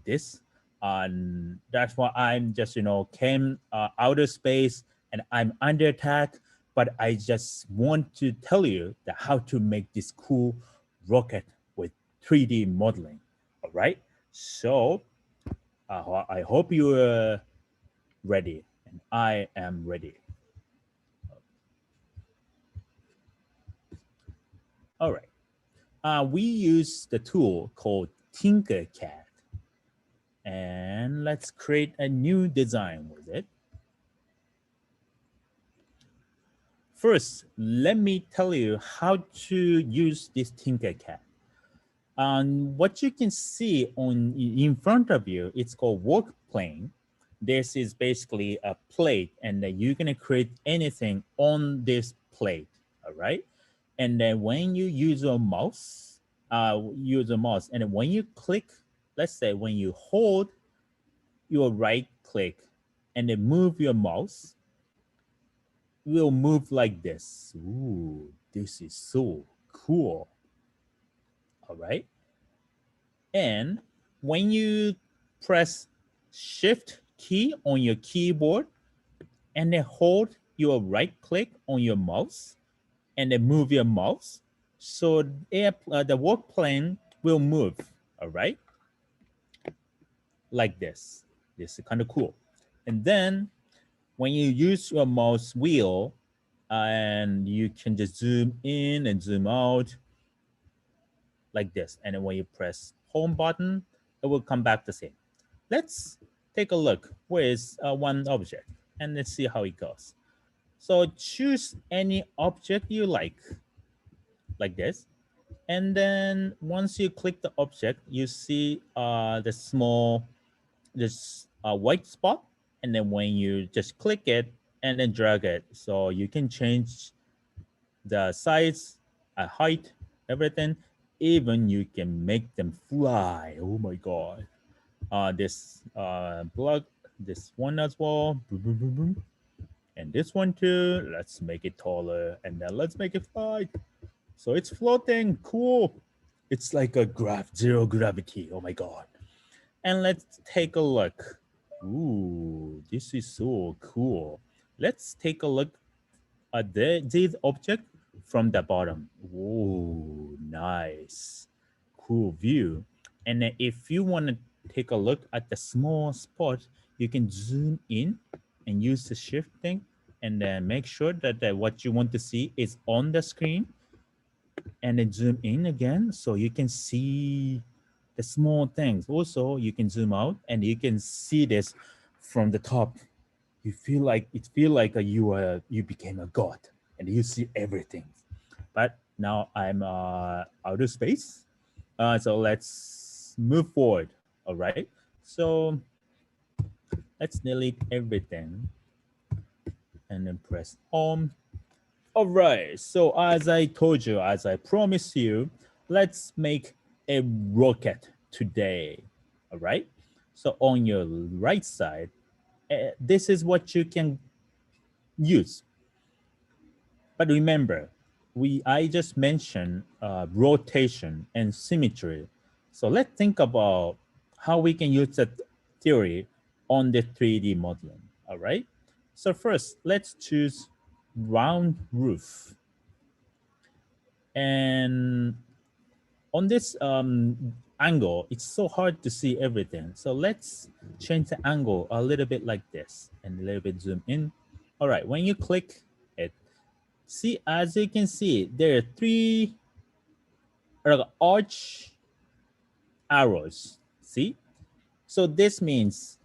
this. That's why I'm just, came outer space and I'm under attack. But I just want to tell you that how to make this cool rocket with 3D modeling. All right. So I hope you're ready, and I am ready. All right. We use the tool called Tinkercad. And let's create a new design with it. First, let me tell you how to use this Tinkercad. What you can see in front of you, it's called work plane. This is basically a plate, and then you're gonna create anything on this plate, all right? And then when you use a mouse, and then when you click, let's say when you hold your right click and then move your mouse, will move like this. Ooh, this is so cool. All right. And when you press shift key on your keyboard and then hold your right click on your mouse and then move your mouse, so the work plane will move. All right. Like this. This is kind of cool. And then when you use your mouse wheel, and you can just zoom in and zoom out like this. And then when you press home button, it will come back the same. Let's take a look with one object and let's see how it goes. So choose any object you like this. And then once you click the object, you see the small, this white spot. And then when you just click it and then drag it, so you can change the size, height, everything. Even you can make them fly. Oh my god! This plug, this one as well. Boom, boom, boom, boom. And this one too. Let's make it taller, and then let's make it fly. So it's floating. Cool. It's like a zero gravity. Oh my god! And let's take a look. Ooh, this is so cool. Let's take a look this object from the bottom. Whoa, nice. Cool view. And then if you want to take a look at the small spot, you can zoom in and use the shift thing and then make sure that what you want to see is on the screen and then zoom in again so you can see the small things. Also, you can zoom out and you can see this from the top. You feel like you became a god and you see everything. But now I'm out of space. So let's move forward. All right. So let's delete everything and then press home. All right. So as I told you, as I promised you, let's make a rocket today. All right. So on your right side, this is what you can use. But remember, I just mentioned rotation and symmetry. So let's think about how we can use that theory on the 3D modeling. All right. So first, let's choose round roof. And on this angle, it's so hard to see everything. So let's change the angle a little bit like this and a little bit zoom in. All right. When you click it, see, as you can see, there are three arch arrows. See? So this means,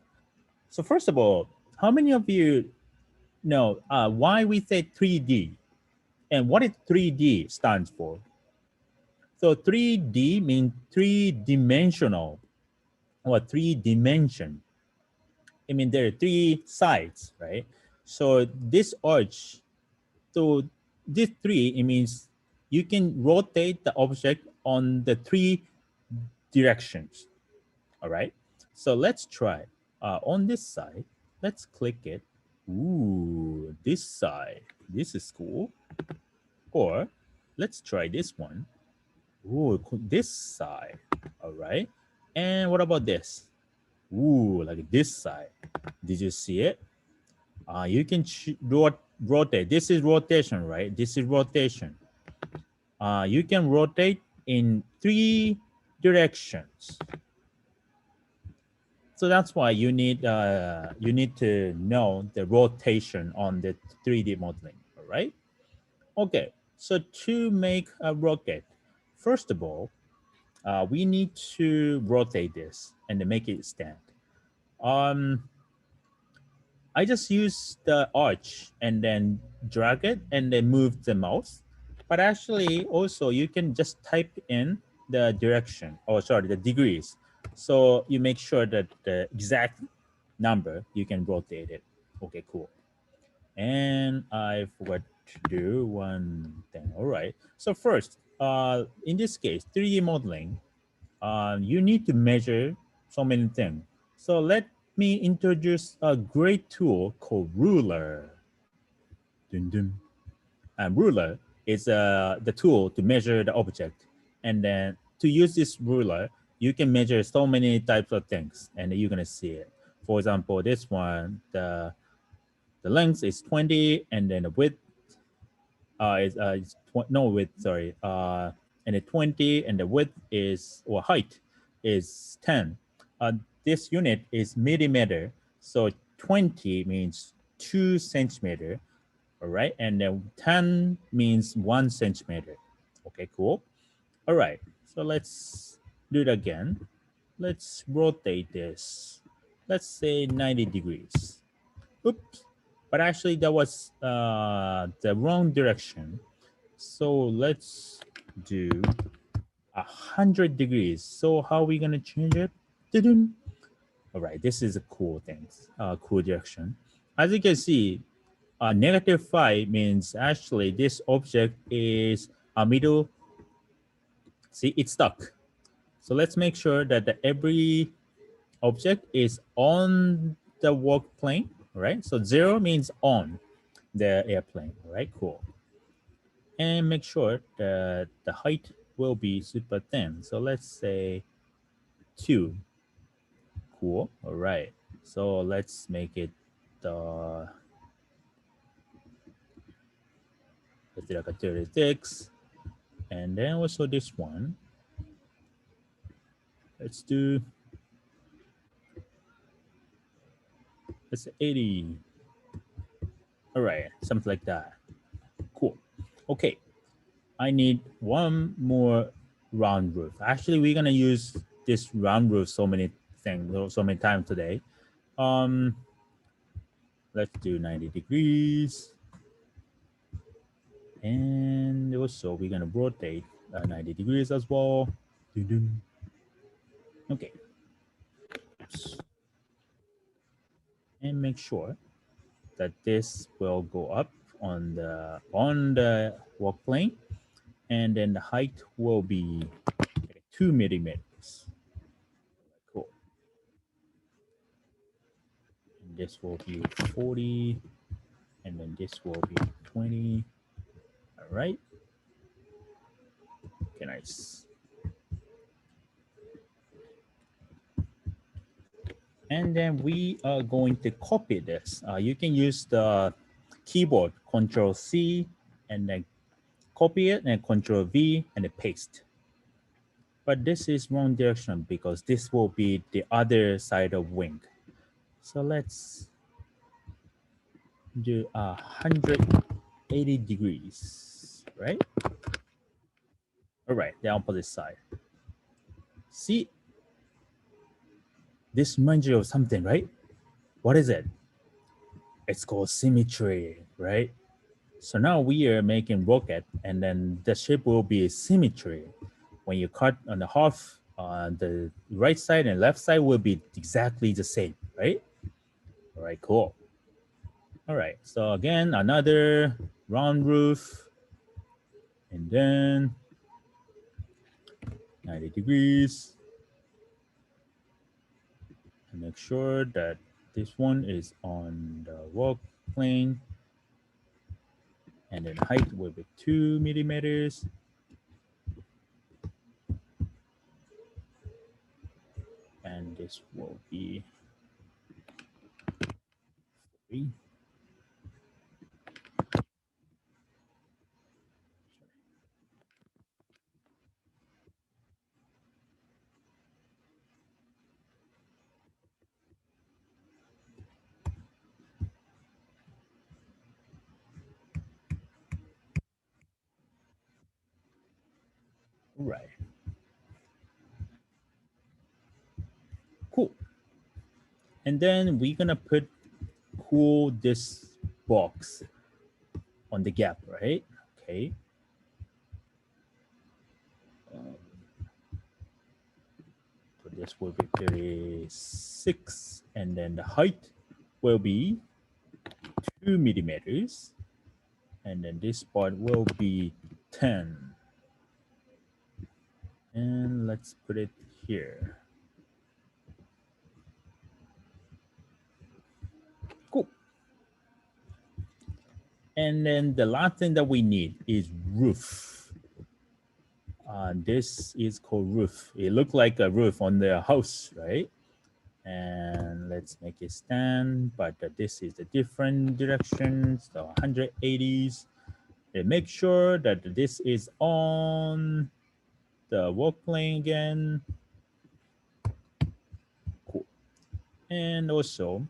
so first of all, how many of you know why we say 3D and what it 3D stands for? So 3D means three-dimensional or three dimension. I mean, there are three sides, right? So this arch, so this three, it means you can rotate the object on the three directions. All right. So let's try on this side. Let's click it. Ooh, this side. This is cool. Or let's try this one. Ooh, this side. All right. And what about this? Ooh, like this side. Did you see it? You can rotate. This is rotation, right? This is rotation. You can rotate in three directions. So that's why you need to know the rotation on the 3D modeling. All right. Okay. So to make a rocket, First of all, we need to rotate this and then make it stand. Um, I just use the arch and then drag it and then move the mouse. But actually, also you can just type in the direction, or sorry, the degrees. So you make sure that the exact number you can rotate it. Okay, cool. And I forgot to do one thing. All right. So first, in this case, 3D modeling, you need to measure so many things. So let me introduce a great tool called ruler. Dun, dun. And ruler is the tool to measure the object. And then to use this ruler, you can measure so many types of things, and you're gonna see it. For example, this one, the length is 20, and then the width no width, sorry, and the 20, and the width is, or height is 10. This unit is millimeter, so 20 means 2 centimeter, all right, and then 10 means 1 centimeter. Okay, cool. All right, so let's do it again. Let's rotate this. Let's say 90 degrees. Oops. But actually, that was the wrong direction. So let's do 100 degrees. So how are we gonna change it? Dun-dun. All right, this is a cool thing, cool direction. As you can see, -5 means actually this object is a middle. See, it's stuck. So let's make sure that every object is on the work plane, right? So 0 means on the airplane, right? Cool. And make sure that the height will be super thin. So let's say 2. Cool. All right. So let's make it let's do like a 36. And then also this one. Let's do, let's say 80. All right. Something like that. Cool. Okay. I need one more round roof. Actually, we're gonna use this round roof so many things, so many times today. Let's do 90 degrees. And also we're gonna rotate 90 degrees as well. Dun-dun. Okay. And make sure that this will go up on the work plane, and then the height will be 2 millimeters. Cool. And this will be 40, and then this will be 20. All right. Okay, nice. And then we are going to copy this. You can use the keyboard, Control C, and then copy it, and Control V, and then paste. But this is wrong direction because this will be the other side of wing. So let's do 180 degrees, right? All right, the opposite side. See, this reminds you of something, right? What is it? It's called symmetry, right? So now we are making rocket, and then the shape will be symmetry. When you cut on the half, the right side and left side will be exactly the same, right? All right, cool. All right, so again, another round roof, and then 90 degrees. And make sure that this one is on the work plane, and then height will be 2 millimeters. And this will be 3. Right. Cool. And then we're gonna put cool this box on the gap, right? Okay. So this will be 36, and then the height will be 2 millimeters, and then this part will be 10. And let's put it here. Cool. And then the last thing that we need is roof. This is called roof. It looks like a roof on the house, right? And let's make it stand, but this is the different directions, the 180s. And make sure that this is on the work plane again. Cool. And also,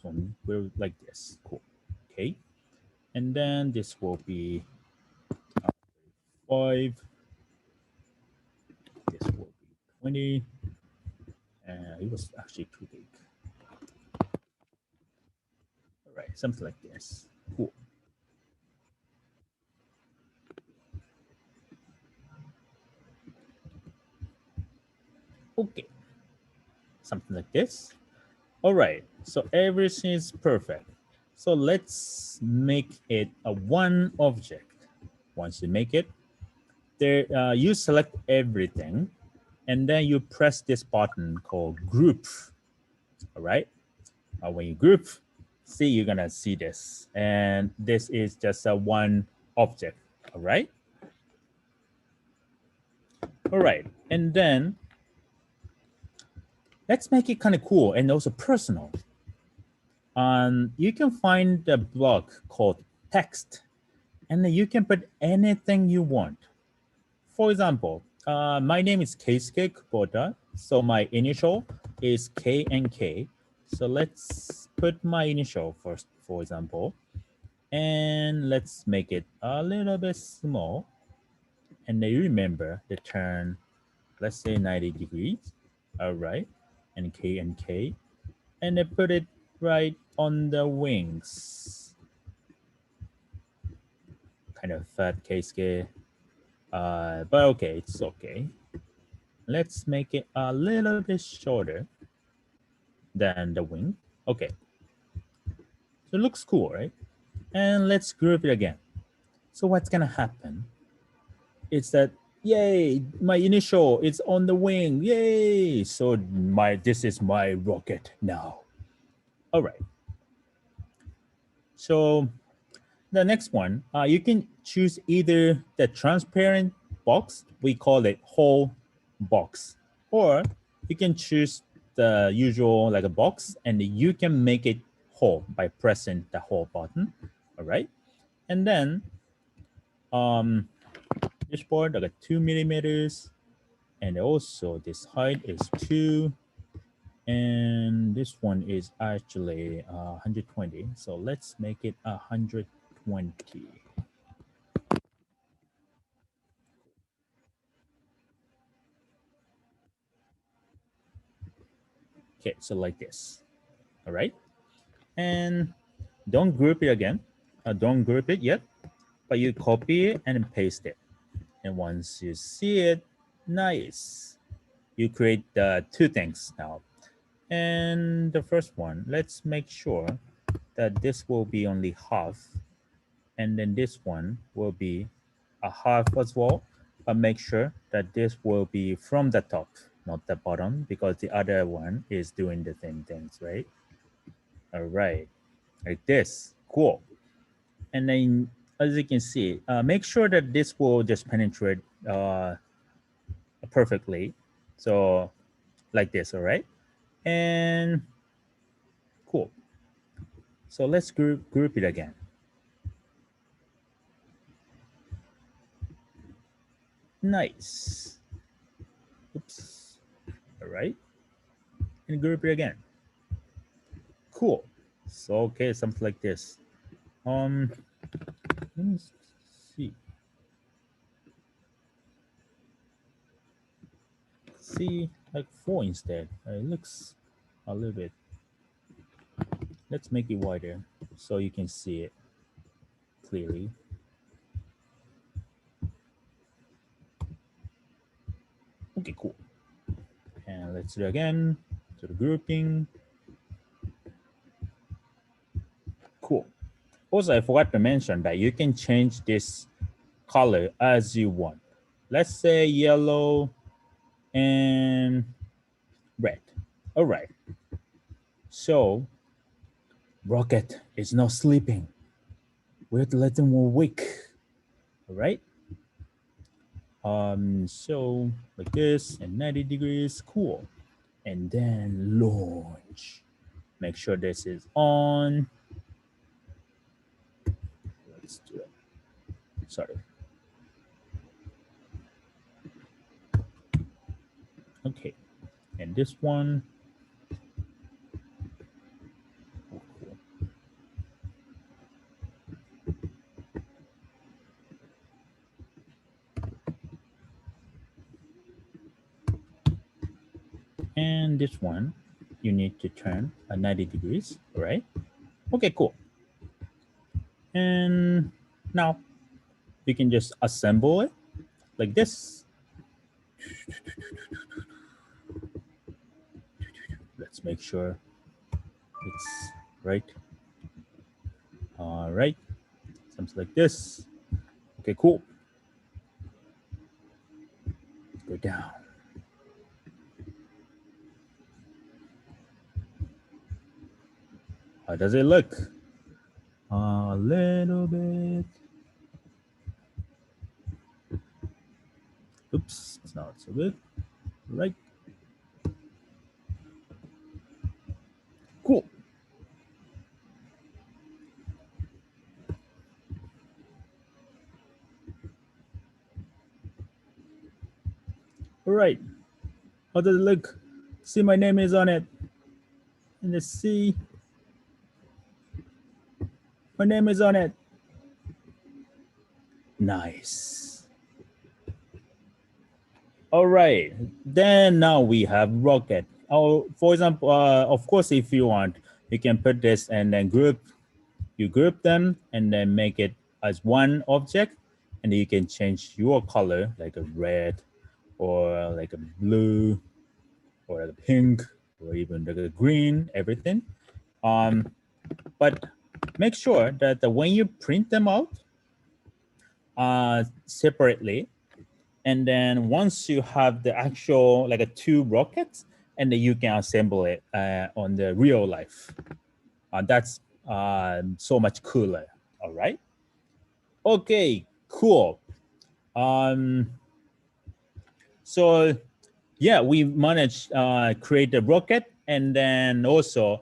so we're like this. Cool. Okay. And then this will be 5. This will be 20. And it was actually too big. All right, something like this. Cool. Okay, something like this. All right, so everything is perfect. So let's make it a one object. Once you make it, there you select everything, and then you press this button called group. All right, when you group, see, you're gonna see this, and this is just a one object. All right. All right, and then let's make it kind of cool and also personal. You can find the block called text, and then you can put anything you want. For example, my name is Keisuke Kubota, so my initial is K and K. So let's put my initial first, for example, and let's make it a little bit small. And then you remember the turn, let's say 90 degrees. All right, and K, and then put it right on the wings. Kind of fat Keisuke, but okay, it's okay. Let's make it a little bit shorter than the wing. Okay, so it looks cool, right? And let's group it again. So what's gonna happen is that, yay, my initial is on the wing, yay! So this is my rocket now. All right. So the next one, you can choose either the transparent box, we call it whole box, or you can choose the usual like a box, and you can make it whole by pressing the whole button. All right. And then this board, like 2 millimeters, and also this height is 2, and this one is actually 120. So let's make it 120. Okay, so like this. All right. And don't group it again. Don't group it yet, but you copy it and paste it. And once you see it, nice. You create the two things now. And the first one, let's make sure that this will be only half. And then this one will be a half as well. But make sure that this will be from the top, not the bottom, because the other one is doing the same things, right? All right, like this. Cool. And then, as you can see, make sure that this will just penetrate perfectly. So, like this, all right? And cool. So let's group it again. Nice. Oops. All right. And group it again. Cool. So, okay, something like this. Let me see. see like 4 instead. It looks a little bit. Let's make it wider so you can see it clearly. Okay, cool. And let's do it again. To the grouping. Cool. Also, I forgot to mention that you can change this color as you want. Let's say yellow and red. All right. So, Rocket is not sleeping. We have to let him awake. All right. So like this and 90 degrees, cool. And then launch. Make sure this is on. Let's do it. Sorry. Okay. And this one. Oh, cool. And this one, you need to turn 90 degrees, right? Okay, cool. And now you can just assemble it like this. Let's make sure it's right. All right, something like this. Okay, cool. Go down. How does it look? A little bit. Oops, it's not so good. Right. Cool. All right. How does it look? See, my name is on it. And let's see. My name is on it. Nice. All right. Then now we have rocket. Oh, for example, of course, if you want, you can put this and then you group them and then make it as one object. And then you can change your color like a red or like a blue or like a pink or even like a green, everything. But make sure that when you print them out separately, and then once you have the actual like a 2 rockets, and then you can assemble it on the real life. That's so much cooler. All right. Okay. Cool. So yeah, we managed create a rocket, and then also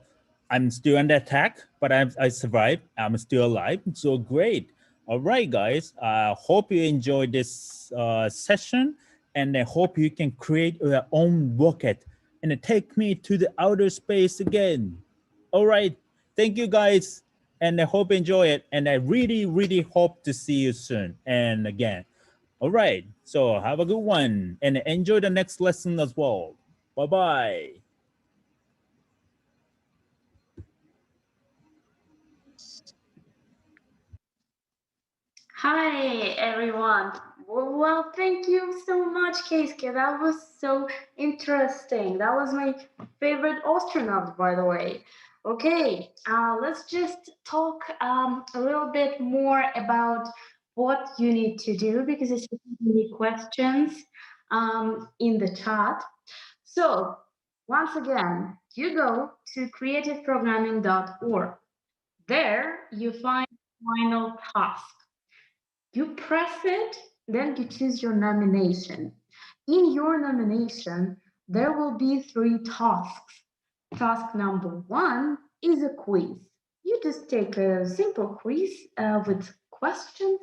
I'm still under attack, but I survived. I'm still alive. So great. All right, guys. Hope you enjoyed this session, and I hope you can create your own rocket and take me to the outer space again. All right. Thank you, guys, and I hope you enjoy it. And I really, really hope to see you soon. And again. All right. So have a good one and enjoy the next lesson as well. Bye-bye. Hi, everyone. Well, thank you so much, Keisuke. That was so interesting. That was my favorite astronaut, by the way. Okay, let's just talk a little bit more about what you need to do because it's many questions in the chat. So, once again, you go to creativeprogramming.org. There, you find final task. You press it, then you choose your nomination. In your nomination, there will be 3 tasks. Task number 1 is a quiz. You just take a simple quiz with questions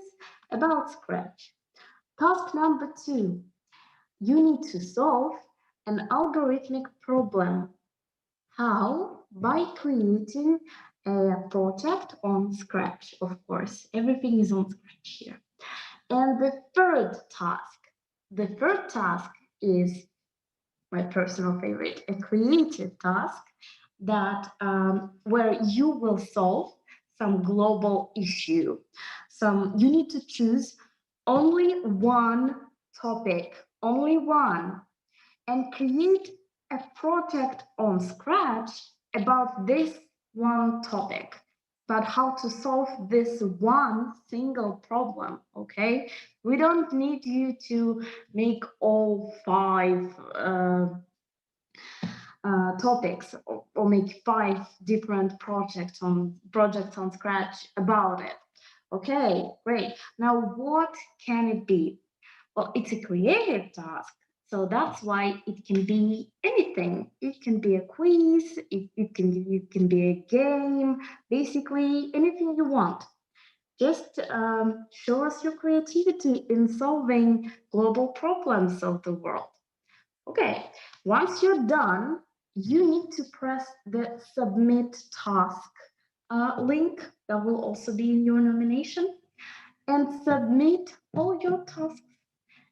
about Scratch. Task number 2, you need to solve an algorithmic problem. How? By creating a project on Scratch, of course. Everything is on Scratch here. And the third task is my personal favorite, a creative task that where you will solve some global issue. You need to choose only one topic, only one, and create a project on Scratch about this one topic, about how to solve this one single problem. Okay, we don't need you to make all five topics, or make five different projects on Scratch about it. Okay, great. Now, what can it be? Well, it's a creative task, so that's why it can be anything. It can be a quiz, it can be a game, basically anything you want. Just show us your creativity in solving global problems of the world. Okay, once you're done, you need to press the submit task link that will also be in your nomination, and submit all your tasks.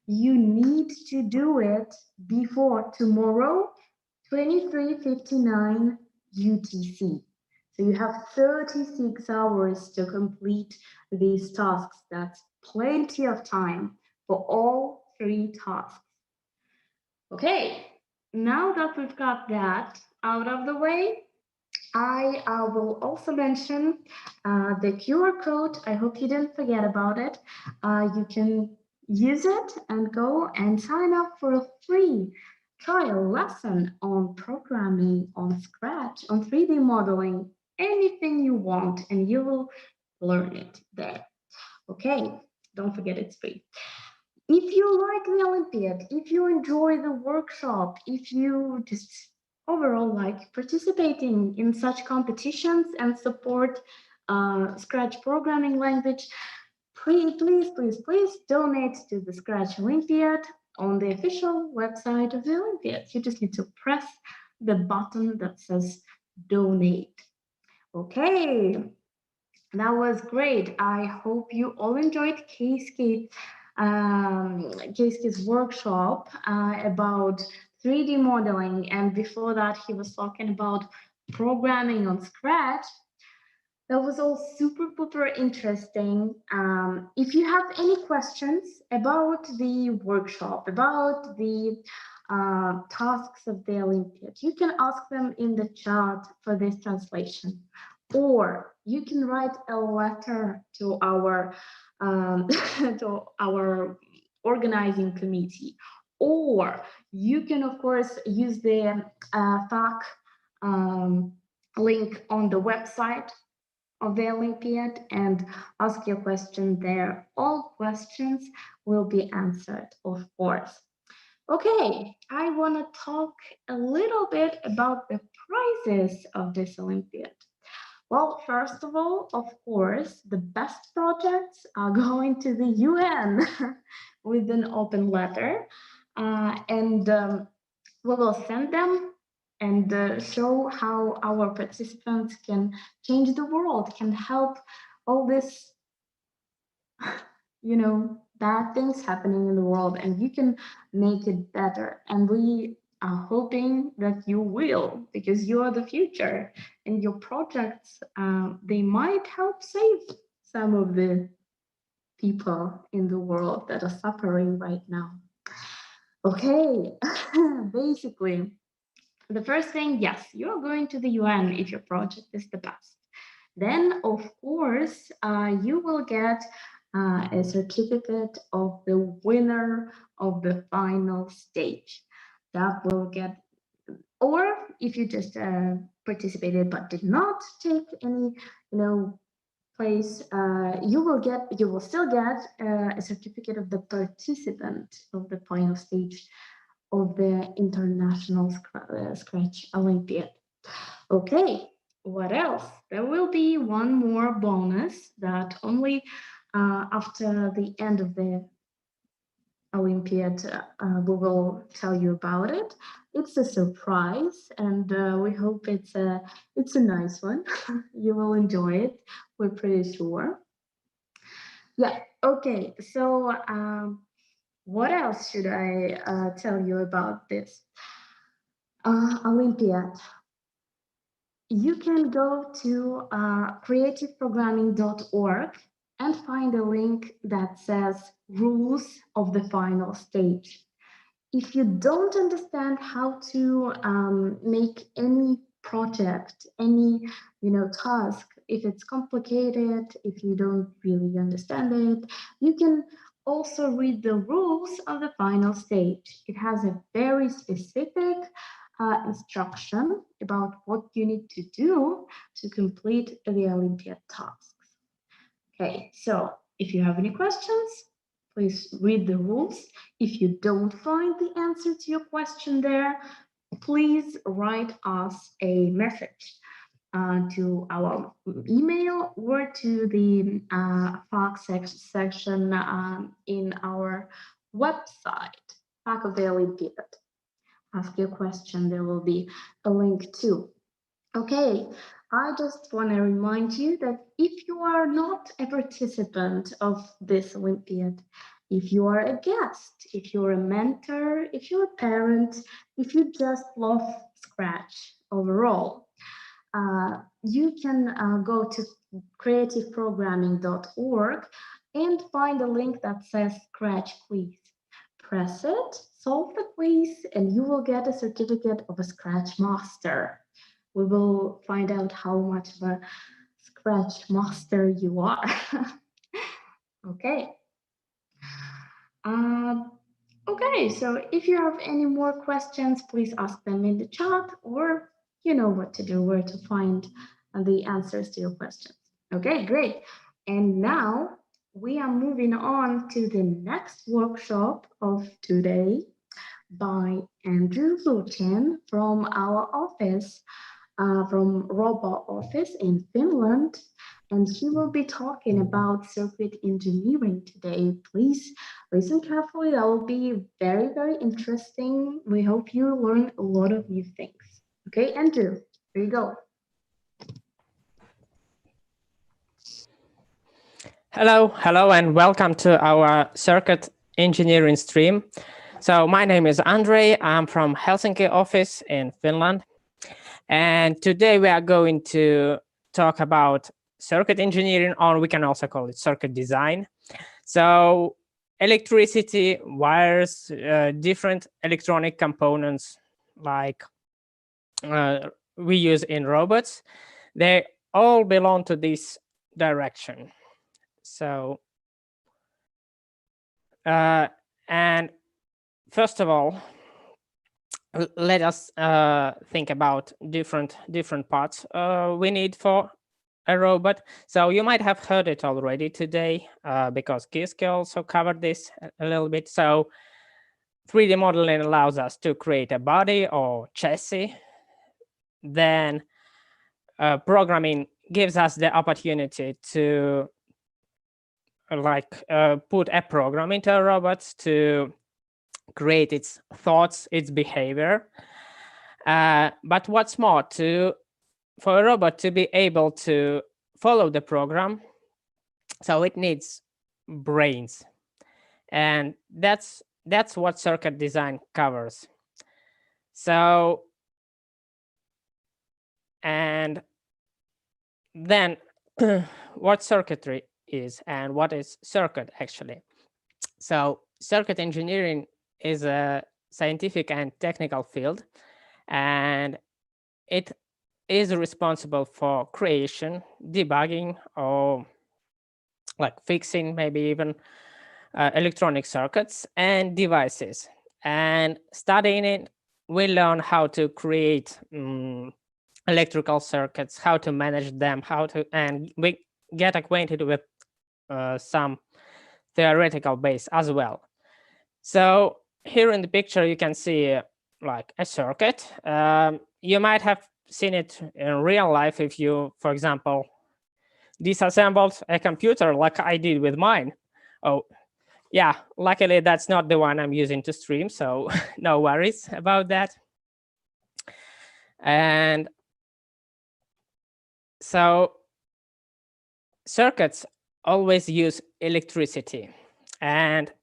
You need to do it before tomorrow, 23:59 UTC. So you have 36 hours to complete these tasks. That's plenty of time for all three tasks. Okay, now that we've got that out of the way, I will also mention the QR code. I hope you didn't forget about it. You can use it and go and sign up for a free trial lesson on programming, on Scratch, on 3D modeling, anything you want, and you will learn it there. Okay, don't forget it's free. If you like the Olympiad, if you enjoy the workshop, if you just overall like participating in such competitions and support Scratch programming language, please donate to the Scratch Olympiad on the official website of the Olympiad. You just need to press the button that says donate. Okay, that was great. I hope you all enjoyed Keisuke's workshop about 3D modeling. And before that, he was talking about programming on Scratch. That was all super interesting. If you have any questions about the workshop, about the tasks of the Olympiad, you can ask them in the chat for this translation, or you can write a letter to our to our organizing committee, or you can of course use the FAQ link on the website of the Olympiad and ask your question there. All questions will be answered, of course. Okay, I want to talk a little bit about the prizes of this Olympiad. Well, first of all, of course, the best projects are going to the UN with an open letter, and we will send them and show how our participants can change the world, can help all this, bad things happening in the world, and you can make it better. And we are hoping that you will, because you are the future, and your projects, they might help save some of the people in the world that are suffering right now. Okay, basically, the first thing, yes, you're going to the UN if your project is the best. Then, of course, you will get a certificate of the winner of the final stage. That will get, or if you just participated but did not take any, place, you will still get a certificate of the participant of the final stage of the International Scratch Olympiad. Okay, what else? There will be one more bonus that only after the end of the Olympiad we will tell you about it. It's a surprise, and we hope it's a nice one. You will enjoy it. We're pretty sure. Yeah. Okay. So what else should I tell you about this? Olympiad. You can go to creativeprogramming.org and find a link that says rules of the final stage. If you don't understand how to make any project, any task, if it's complicated, if you don't really understand it, you can also read the rules of the final stage. It has a very specific instruction about what you need to do to complete the Olympiad tasks. Okay, so if you have any questions, please read the rules. If you don't find the answer to your question there, please write us a message to our email or to the FAQ section in our website, FAQ of the Olympiad. Ask your question, there will be a link too. Okay, I just want to remind you that if you are not a participant of this Olympiad, if you are a guest, if you're a mentor, if you're a parent, if you just love Scratch overall, you can go to creativeprogramming.org and find a link that says Scratch Quiz. Press it, solve the quiz, and you will get a certificate of a Scratch Master. We will find out how much of a Scratch Master you are. Okay. Okay, so if you have any more questions, please ask them in the chat, or you know what to do, where to find the answers to your questions. Okay, great. And now we are moving on to the next workshop of today by Andrew Lutin from our office, from Robo office in Finland. And he will be talking about circuit engineering today. Please listen carefully. That will be very, very interesting. We hope you learn a lot of new things. Okay, Andrew, here you go. Hello, and welcome to our circuit engineering stream. So my name is Andre. I'm from Helsinki office in Finland. And today we are going to talk about circuit engineering, or we can also call it circuit design. So electricity, wires, different electronic components like we use in robots, they all belong to this direction. So, and first of all, let us think about different parts we need for a robot. So you might have heard it already today because Kiske also covered this a little bit. So 3D modeling allows us to create a body or chassis. Then programming gives us the opportunity to put a program into a robot to create its thoughts, its behavior. But what's more, for a robot to be able to follow the program, so it needs brains. And that's what circuit design covers. So, and then what circuitry is and what is circuit actually. So circuit engineering is a scientific and technical field, and it is responsible for creation, debugging, or like fixing maybe even electronic circuits and devices. And studying it, we learn how to create electrical circuits, how to manage them, and we get acquainted with some theoretical base as well. So here in the picture, you can see like a circuit. You might have seen it in real life if you, for example, disassembled a computer like I did with mine. Oh, yeah, luckily that's not the one I'm using to stream, so no worries about that. And so circuits always use electricity, and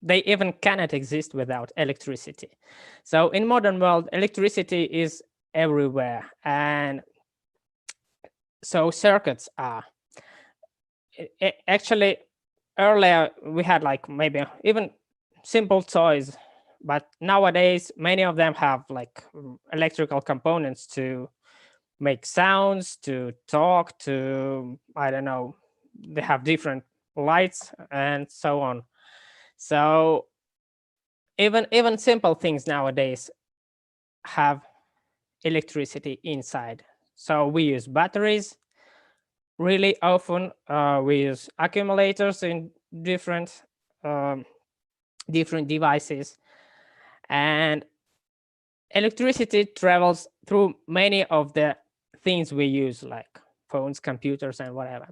they even cannot exist without electricity. So in modern world, electricity is everywhere. And so circuits are. Actually, earlier we had like maybe even simple toys, but nowadays many of them have like electrical components to make sounds, to talk, to, I don't know, they have different lights and so on. So even simple things nowadays have electricity inside. So we use batteries really often. We use accumulators in different different devices, and electricity travels through many of the things we use, like phones, computers, and whatever.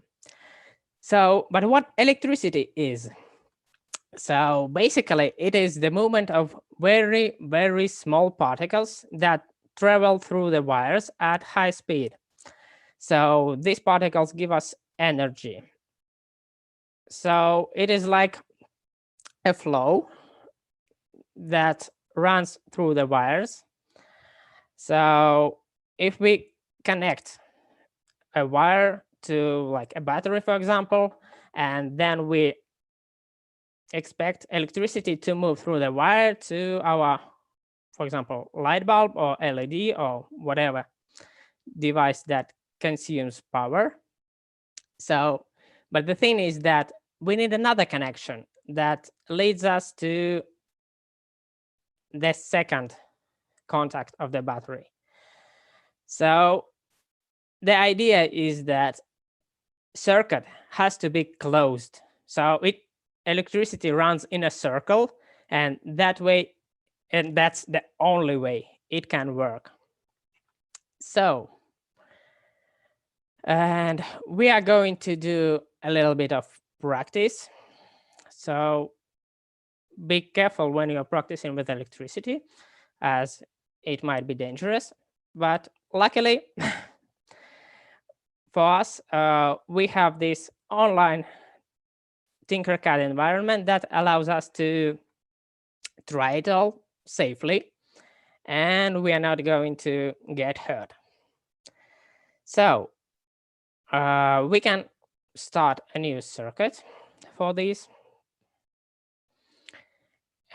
So, but what electricity is? So basically, it is the movement of very, very small particles that travel through the wires at high speed. So these particles give us energy. So it is like a flow that runs through the wires. So if we connect a wire to like a battery, for example, and then we expect electricity to move through the wire to our, for example, light bulb or LED or whatever device that consumes power. So, but the thing is that we need another connection that leads us to the second contact of the battery. So the idea is that circuit has to be closed. So electricity runs in a circle, and that way, and that's the only way it can work. So, and we are going to do a little bit of practice. So be careful when you're practicing with electricity, as it might be dangerous. But luckily for us, we have this online Tinkercad environment that allows us to try it all safely, and we are not going to get hurt. So we can start a new circuit for this,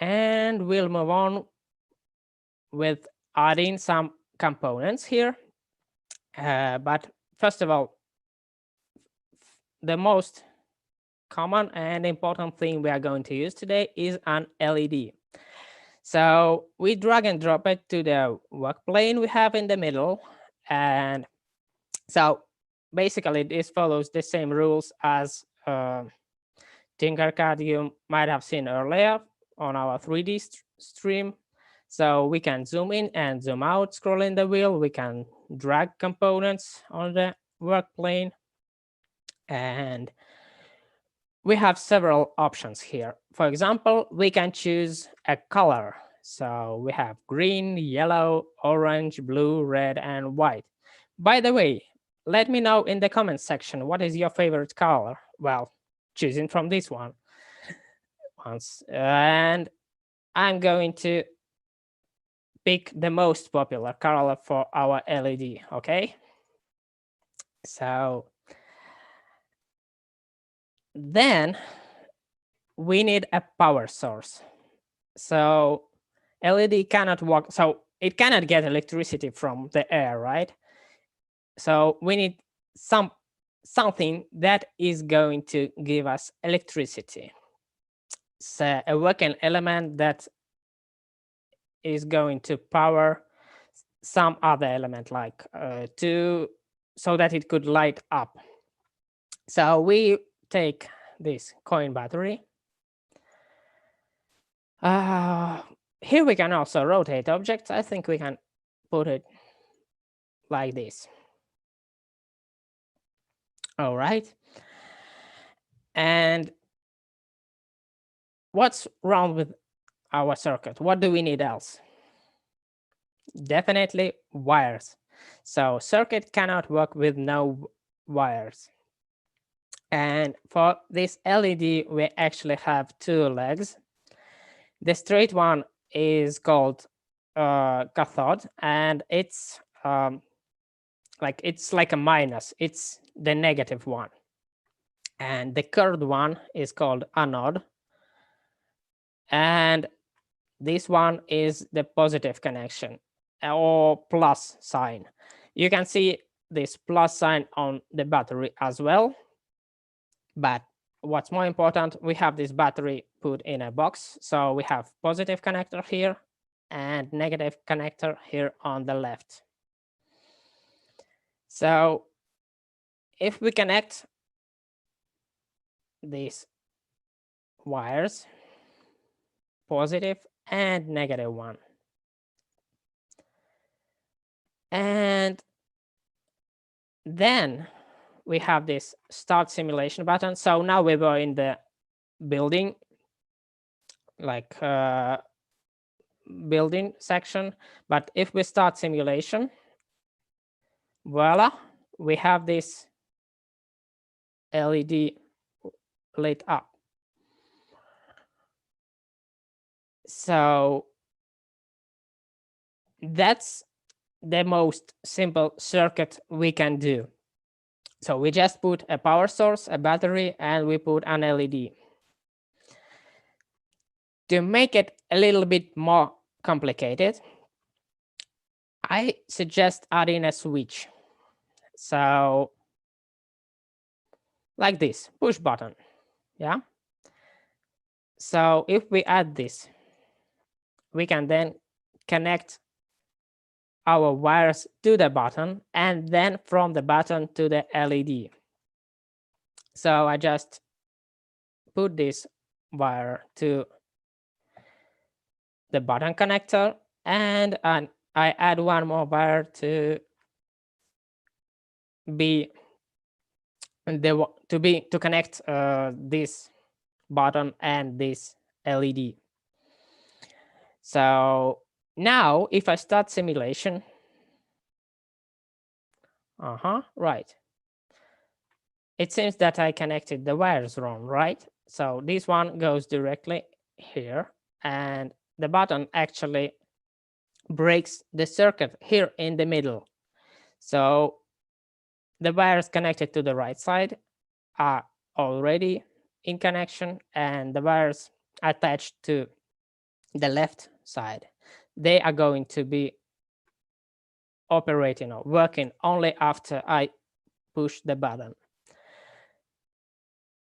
and we'll move on with adding some components here. But first of all, the most common and important thing we are going to use today is an LED. So we drag and drop it to the work plane we have in the middle. And so basically this follows the same rules as Tinkercad you might have seen earlier on our 3D stream. So we can zoom in and zoom out, scrolling the wheel. We can drag components on the work plane. And we have several options here. For example, we can choose a color. So we have green, yellow, orange, blue, red, and white. By the way, let me know in the comments section, what is your favorite color? Well, choosing from this one. And I'm going to pick the most popular color for our LED, okay? So then we need a power source. So LED cannot work, so it cannot get electricity from the air, right? So we need something that is going to give us electricity. So a working element that is going to power some other element, like so that it could light up. So we take this coin battery. Here we can also rotate objects. I think we can put it like this. All right. And what's wrong with our circuit? What do we need else? Definitely wires. So circuit cannot work with no wires. And for this LED, we actually have two legs. The straight one is called cathode, and it's like a minus. It's the negative one. And the curved one is called anode. And this one is the positive connection or plus sign. You can see this plus sign on the battery as well. But what's more important, we have this battery put in a box. So we have positive connector here and negative connector here on the left. So if we connect these wires, positive and negative one, and then we have this start simulation button. So now we were in the building, like building section. But if we start simulation, voila, we have this LED lit up. So that's the most simple circuit we can do. So we just put a power source, a battery, and we put an LED. To make it a little bit more complicated, I suggest adding a switch. So like this, push button, yeah? So if we add this, we can then connect our wires to the button and then from the button to the LED. So I just put this wire to the button connector and I add one more wire to connect this button and this LED. So now if I start simulation, right. It seems that I connected the wires wrong, right? So this one goes directly here and the button actually breaks the circuit here in the middle. So the wires connected to the right side are already in connection and the wires attached to the left side, they are going to be operating or working only after I push the button.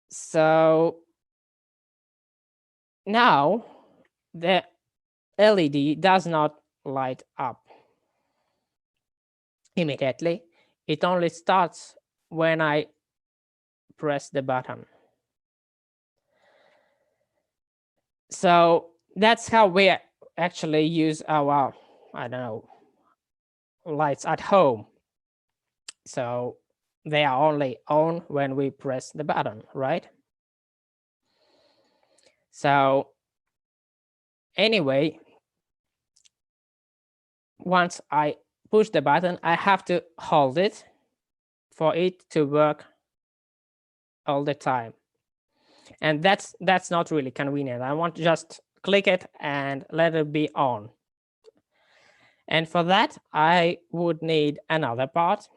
So now the LED does not light up immediately. It only starts when I press the button. So that's how we actually use our, I don't know, lights at home. So they are only on when we press the button, right? So anyway, once I push the button, I have to hold it for it to work all the time. And that's not really convenient. I want to just click it and let it be on. And for that, I would need another part.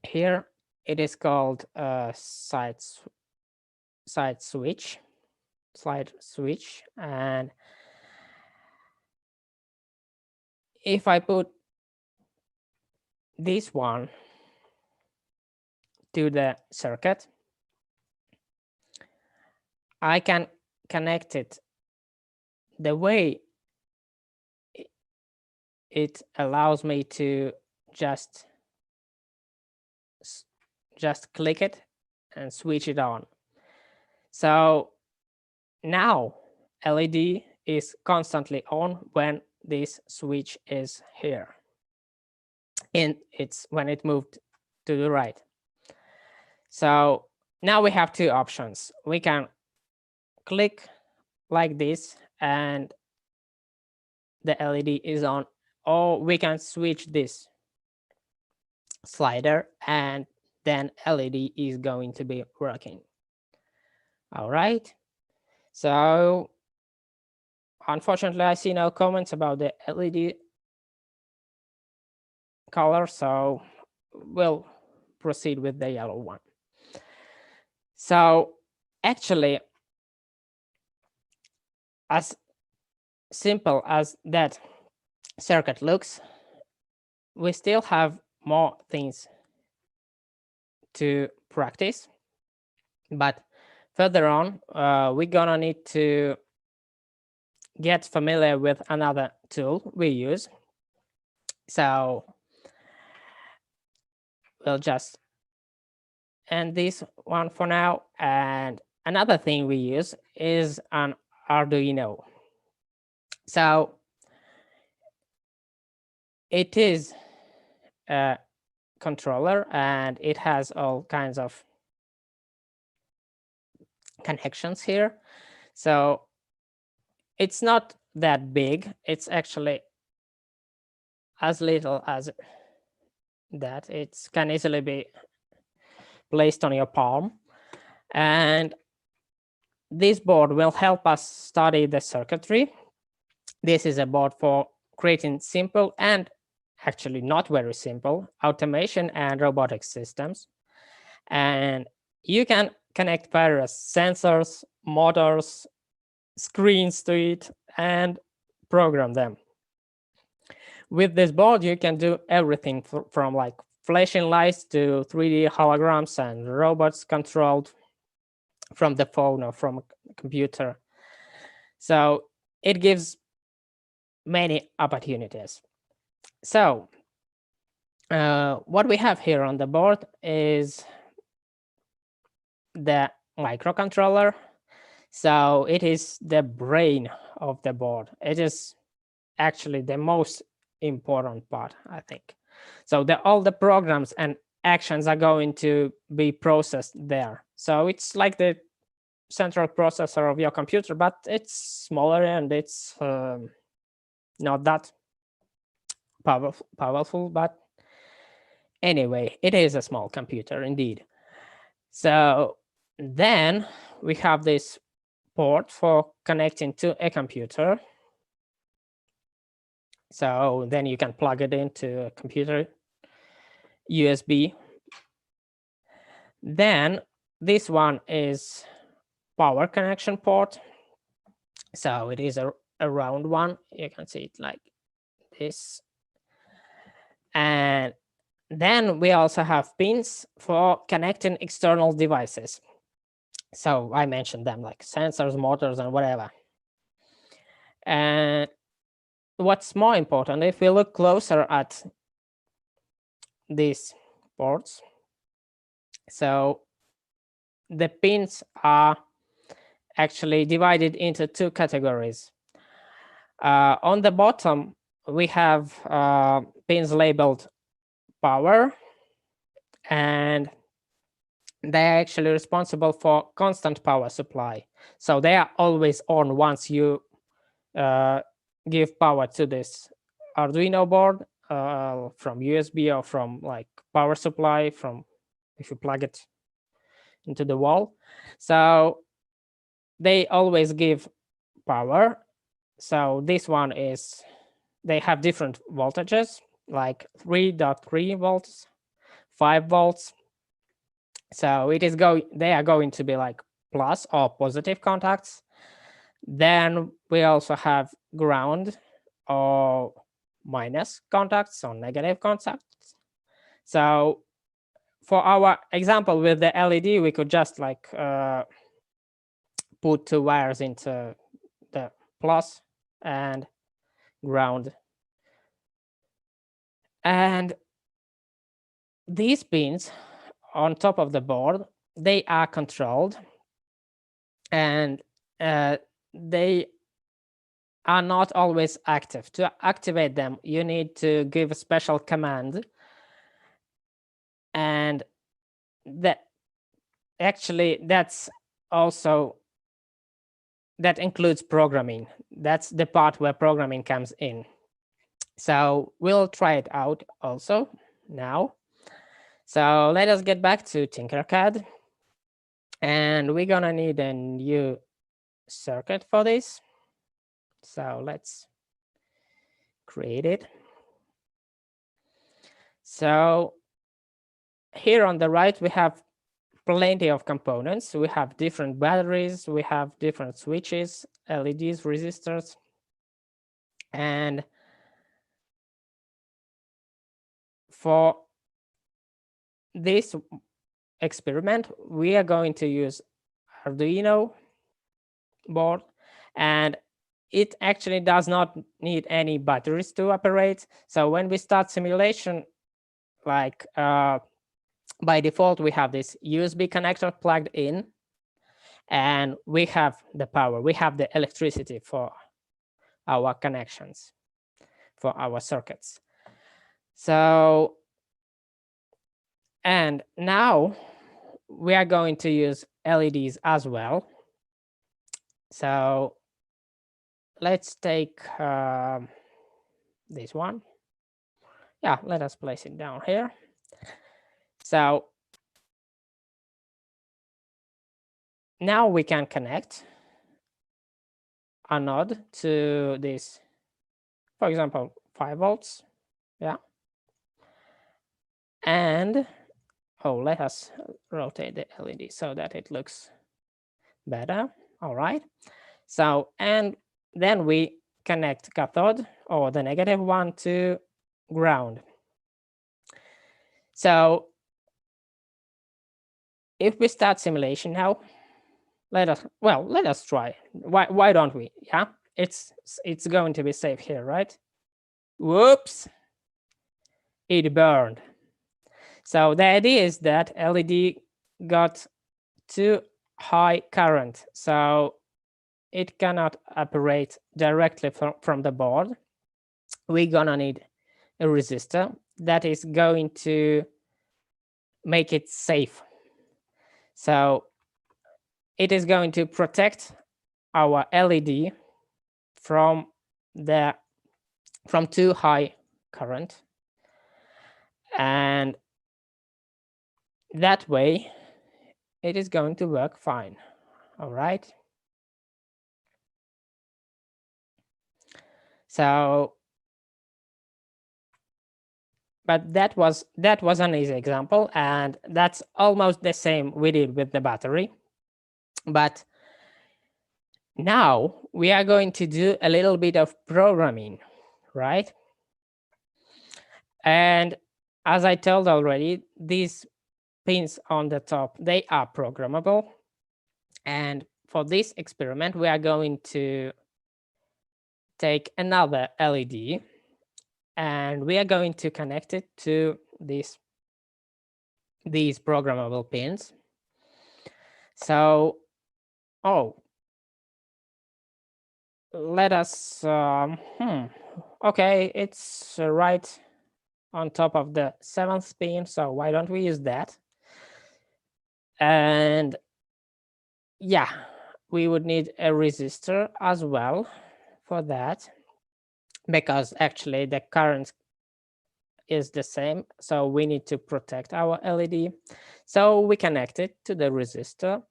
Here it is called slide switch. And if I put this one to the circuit, I can connect it the way it allows me to just click it and switch it on. So now LED is constantly on when this switch is here. And it's when it moved to the right. So now we have two options. We can click like this and the LED is on, or we can switch this slider and then LED is going to be working. All right. So unfortunately, I see no comments about the LED color, so we'll proceed with the yellow one. So actually, as simple as that circuit looks, we still have more things to practice. But further on, we're gonna need to get familiar with another tool we use. So we'll just end this one for now. And another thing we use is an Arduino. So it is a controller and it has all kinds of connections here. So it's not that big. It's actually as little as that. It can easily be placed on your palm. And this board will help us study the circuitry. This is a board for creating simple and actually not very simple automation and robotic systems. And you can connect various sensors, motors, screens to it and program them. With this board, you can do everything from like flashing lights to 3D holograms and robots controlled from the phone or from a computer. So it gives many opportunities. So what we have here on the board is the microcontroller. So it is the brain of the board. It is actually the most important part, I think. So all the programs and actions are going to be processed there. So it's like the central processor of your computer, but it's smaller and it's not that powerful. But anyway, it is a small computer indeed. So then we have this port for connecting to a computer. So then you can plug it into a computer USB. Then this one is power connection port. So it is a round one. You can see it like this. And then we also have pins for connecting external devices. So I mentioned them like sensors, motors, and whatever. And what's more important, if we look closer at these ports, so the pins are actually divided into two categories. On the bottom, we have pins labeled power, and they're actually responsible for constant power supply. So they are always on once you give power to this Arduino board from USB or from like power supply from if you plug it into the wall. So they always give power. So this one is, they have different voltages like 3.3 volts, 5 volts. So it is they are going to be like plus or positive contacts. Then we also have ground or minus contacts or negative contacts. So for our example with the LED, we could just like put two wires into the plus and ground. And these pins on top of the board, they are controlled, and they are not always active. To activate them, you need to give a special command. And that actually, that's also, that includes programming. That's the part where programming comes in. So we'll try it out also now. So let us get back to Tinkercad. And we're gonna need a new circuit for this. So let's create it. So here on the right, we have plenty of components. We have different batteries, we have different switches, LEDs, resistors, and for this experiment, we are going to use Arduino board, and it actually does not need any batteries to operate. So when we start simulation, like by default, we have this USB connector plugged in, and we have the power, we have the electricity for our connections, for our circuits. So, and now we are going to use LEDs as well. So let's take this one. Yeah, let us place it down here. So now we can connect a node to this, for example, 5 volts. Yeah. And let us rotate the LED so that it looks better. All right. So, and then we connect cathode, or the negative one, to ground. So if we start simulation now, let us try. Why don't we? Yeah, it's going to be safe here, right? Whoops, it burned. So the idea is that LED got too high current, so it cannot operate directly from the board. We're gonna need a resistor that is going to make it safe. So it is going to protect our LED from too high current, and that way it is going to work fine. All right. So, but that was an easy example, and that's almost the same we did with the battery. But now we are going to do a little bit of programming, right? And as I told already, these pins on the top, they are programmable. And for this experiment, we are going to take another LED, and we are going to connect it to these programmable pins. So, let us, okay, it's right on top of the 7th pin, so why don't we use that? And yeah, we would need a resistor as well for that, because actually the current is the same, so we need to protect our LED. So we connect it to the resistor,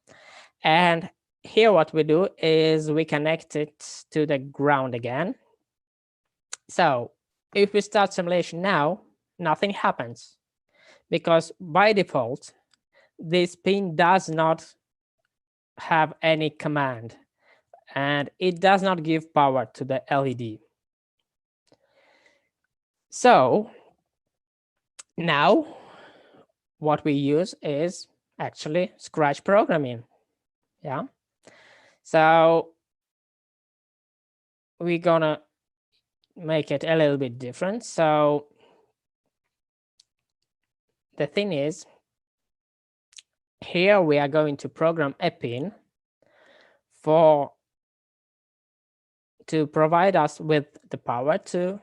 and here what we do is we connect it to the ground again. So if we start simulation now, nothing happens, because by default this pin does not have any command, and it does not give power to the LED. So now what we use is actually Scratch programming. Yeah. So we're gonna make it a little bit different. So the thing is, here we are going to program a pin to provide us with the power to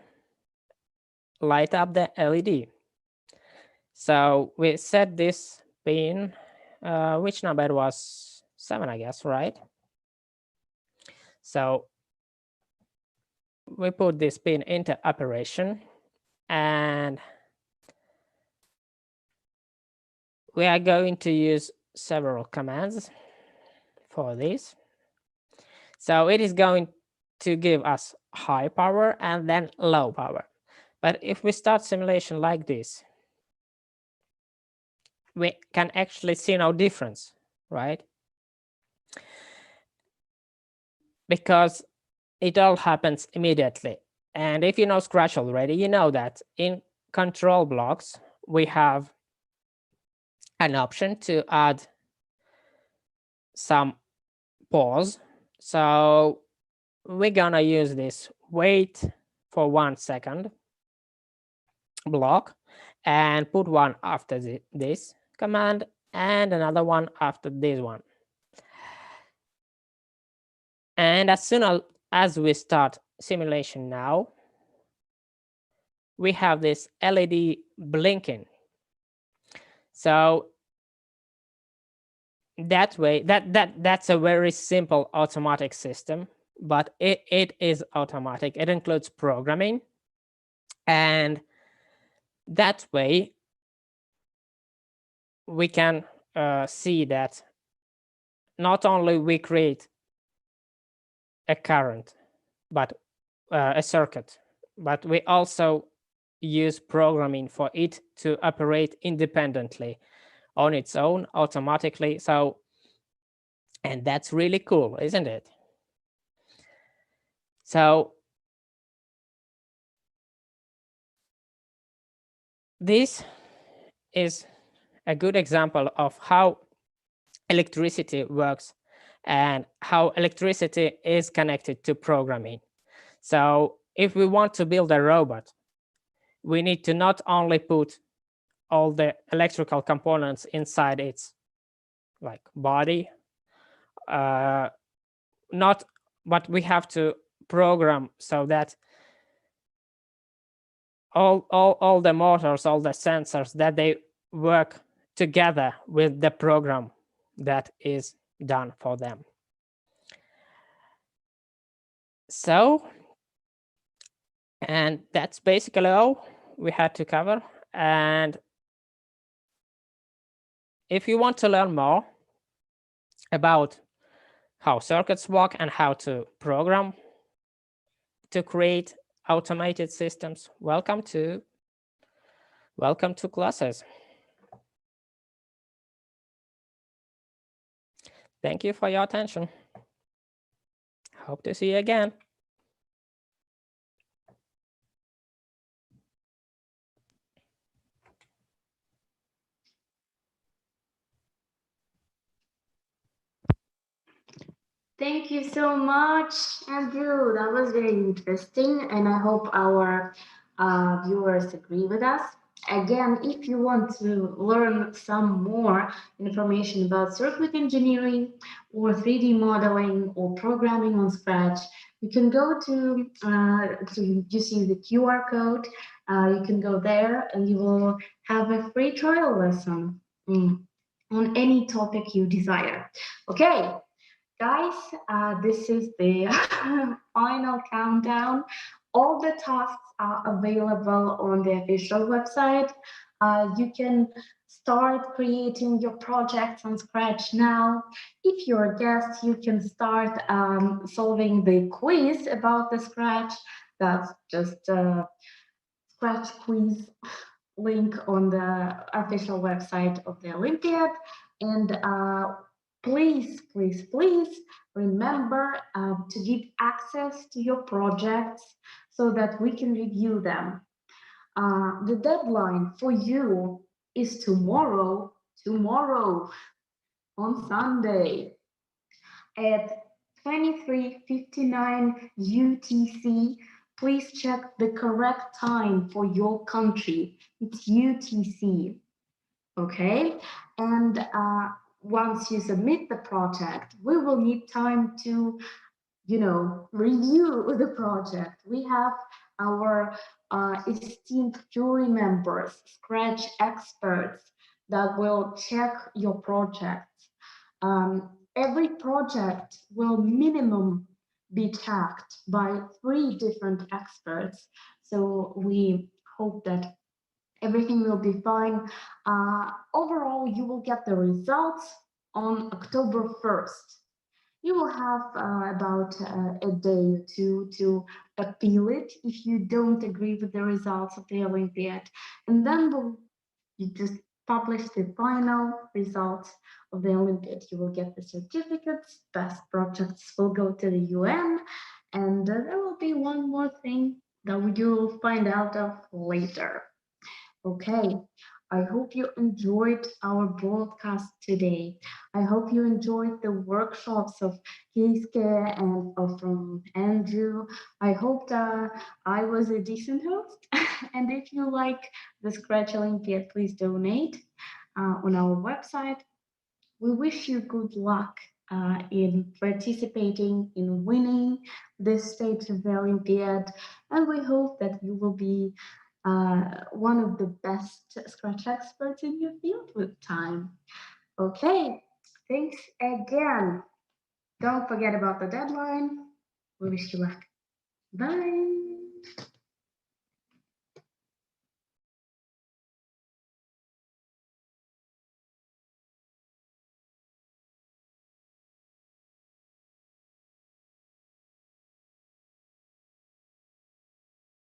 light up the LED. So we set this pin, which number it was? 7, I guess, right? So we put this pin into operation, and we are going to use several commands for this. So it is going to give us high power and then low power. But if we start simulation like this, we can actually see no difference, right? Because it all happens immediately. And if you know Scratch already, you know that in control blocks, we have an option to add some pause. So we're gonna use this wait for 1 second block and put one after this command and another one after this one. And as soon as we start simulation now, we have this LED blinking. So that way, that's a very simple automatic system, but it is automatic. It includes programming, and that way we can see that not only we create a current, but a circuit, but we also use programming for it to operate independently on its own automatically. So, and that's really cool, isn't it? So this is a good example of how electricity works and how electricity is connected to programming. So if we want to build a robot, we need to not only put all the electrical components inside its like body, but we have to program so that all the motors, all the sensors, that they work together with the program that is done for them. So, and that's basically all we had to cover. And if you want to learn more about how circuits work and how to program to create automated systems, welcome to classes. Thank you for your attention. Hope to see you again. Thank you so much, Andrew. That was very interesting, and I hope our viewers agree with us. Again, if you want to learn some more information about circuit engineering or 3D modeling or programming on Scratch, you can go to you see the QR code. You can go there, and you will have a free trial lesson on any topic you desire. Okay. Guys, this is the final countdown. All the tasks are available on the official website. You can start creating your projects on Scratch now. If you're a guest, you can start solving the quiz about the Scratch. That's just a Scratch quiz link on the official website of the Olympiad. And please, please, please remember to give access to your projects so that we can review them. The deadline for you is tomorrow on Sunday at 23:59 UTC. Please check the correct time for your country. It's UTC. Okay, and once you submit the project, we will need time to, review the project. We have our esteemed jury members, Scratch experts that will check your projects. Every project will minimum be checked by 3 different experts. So we hope that everything will be fine. Overall, you will get the results on October 1st. You will have about a day or two to appeal it if you don't agree with the results of the Olympiad. And then you just publish the final results of the Olympiad. You will get the certificates, best projects will go to the UN, and there will be one more thing that you'll find out of later. Okay, I hope you enjoyed our broadcast today. I hope you enjoyed the workshops of Keiske and from Andrew. I hope that I was a decent host. And if you like the Scratch Olympiad, please donate on our website. We wish you good luck in participating, in winning this stage of the Olympiad, and we hope that you will be one of the best Scratch experts in your field with time. Okay, thanks again. Don't forget about the deadline. We wish you luck. Bye.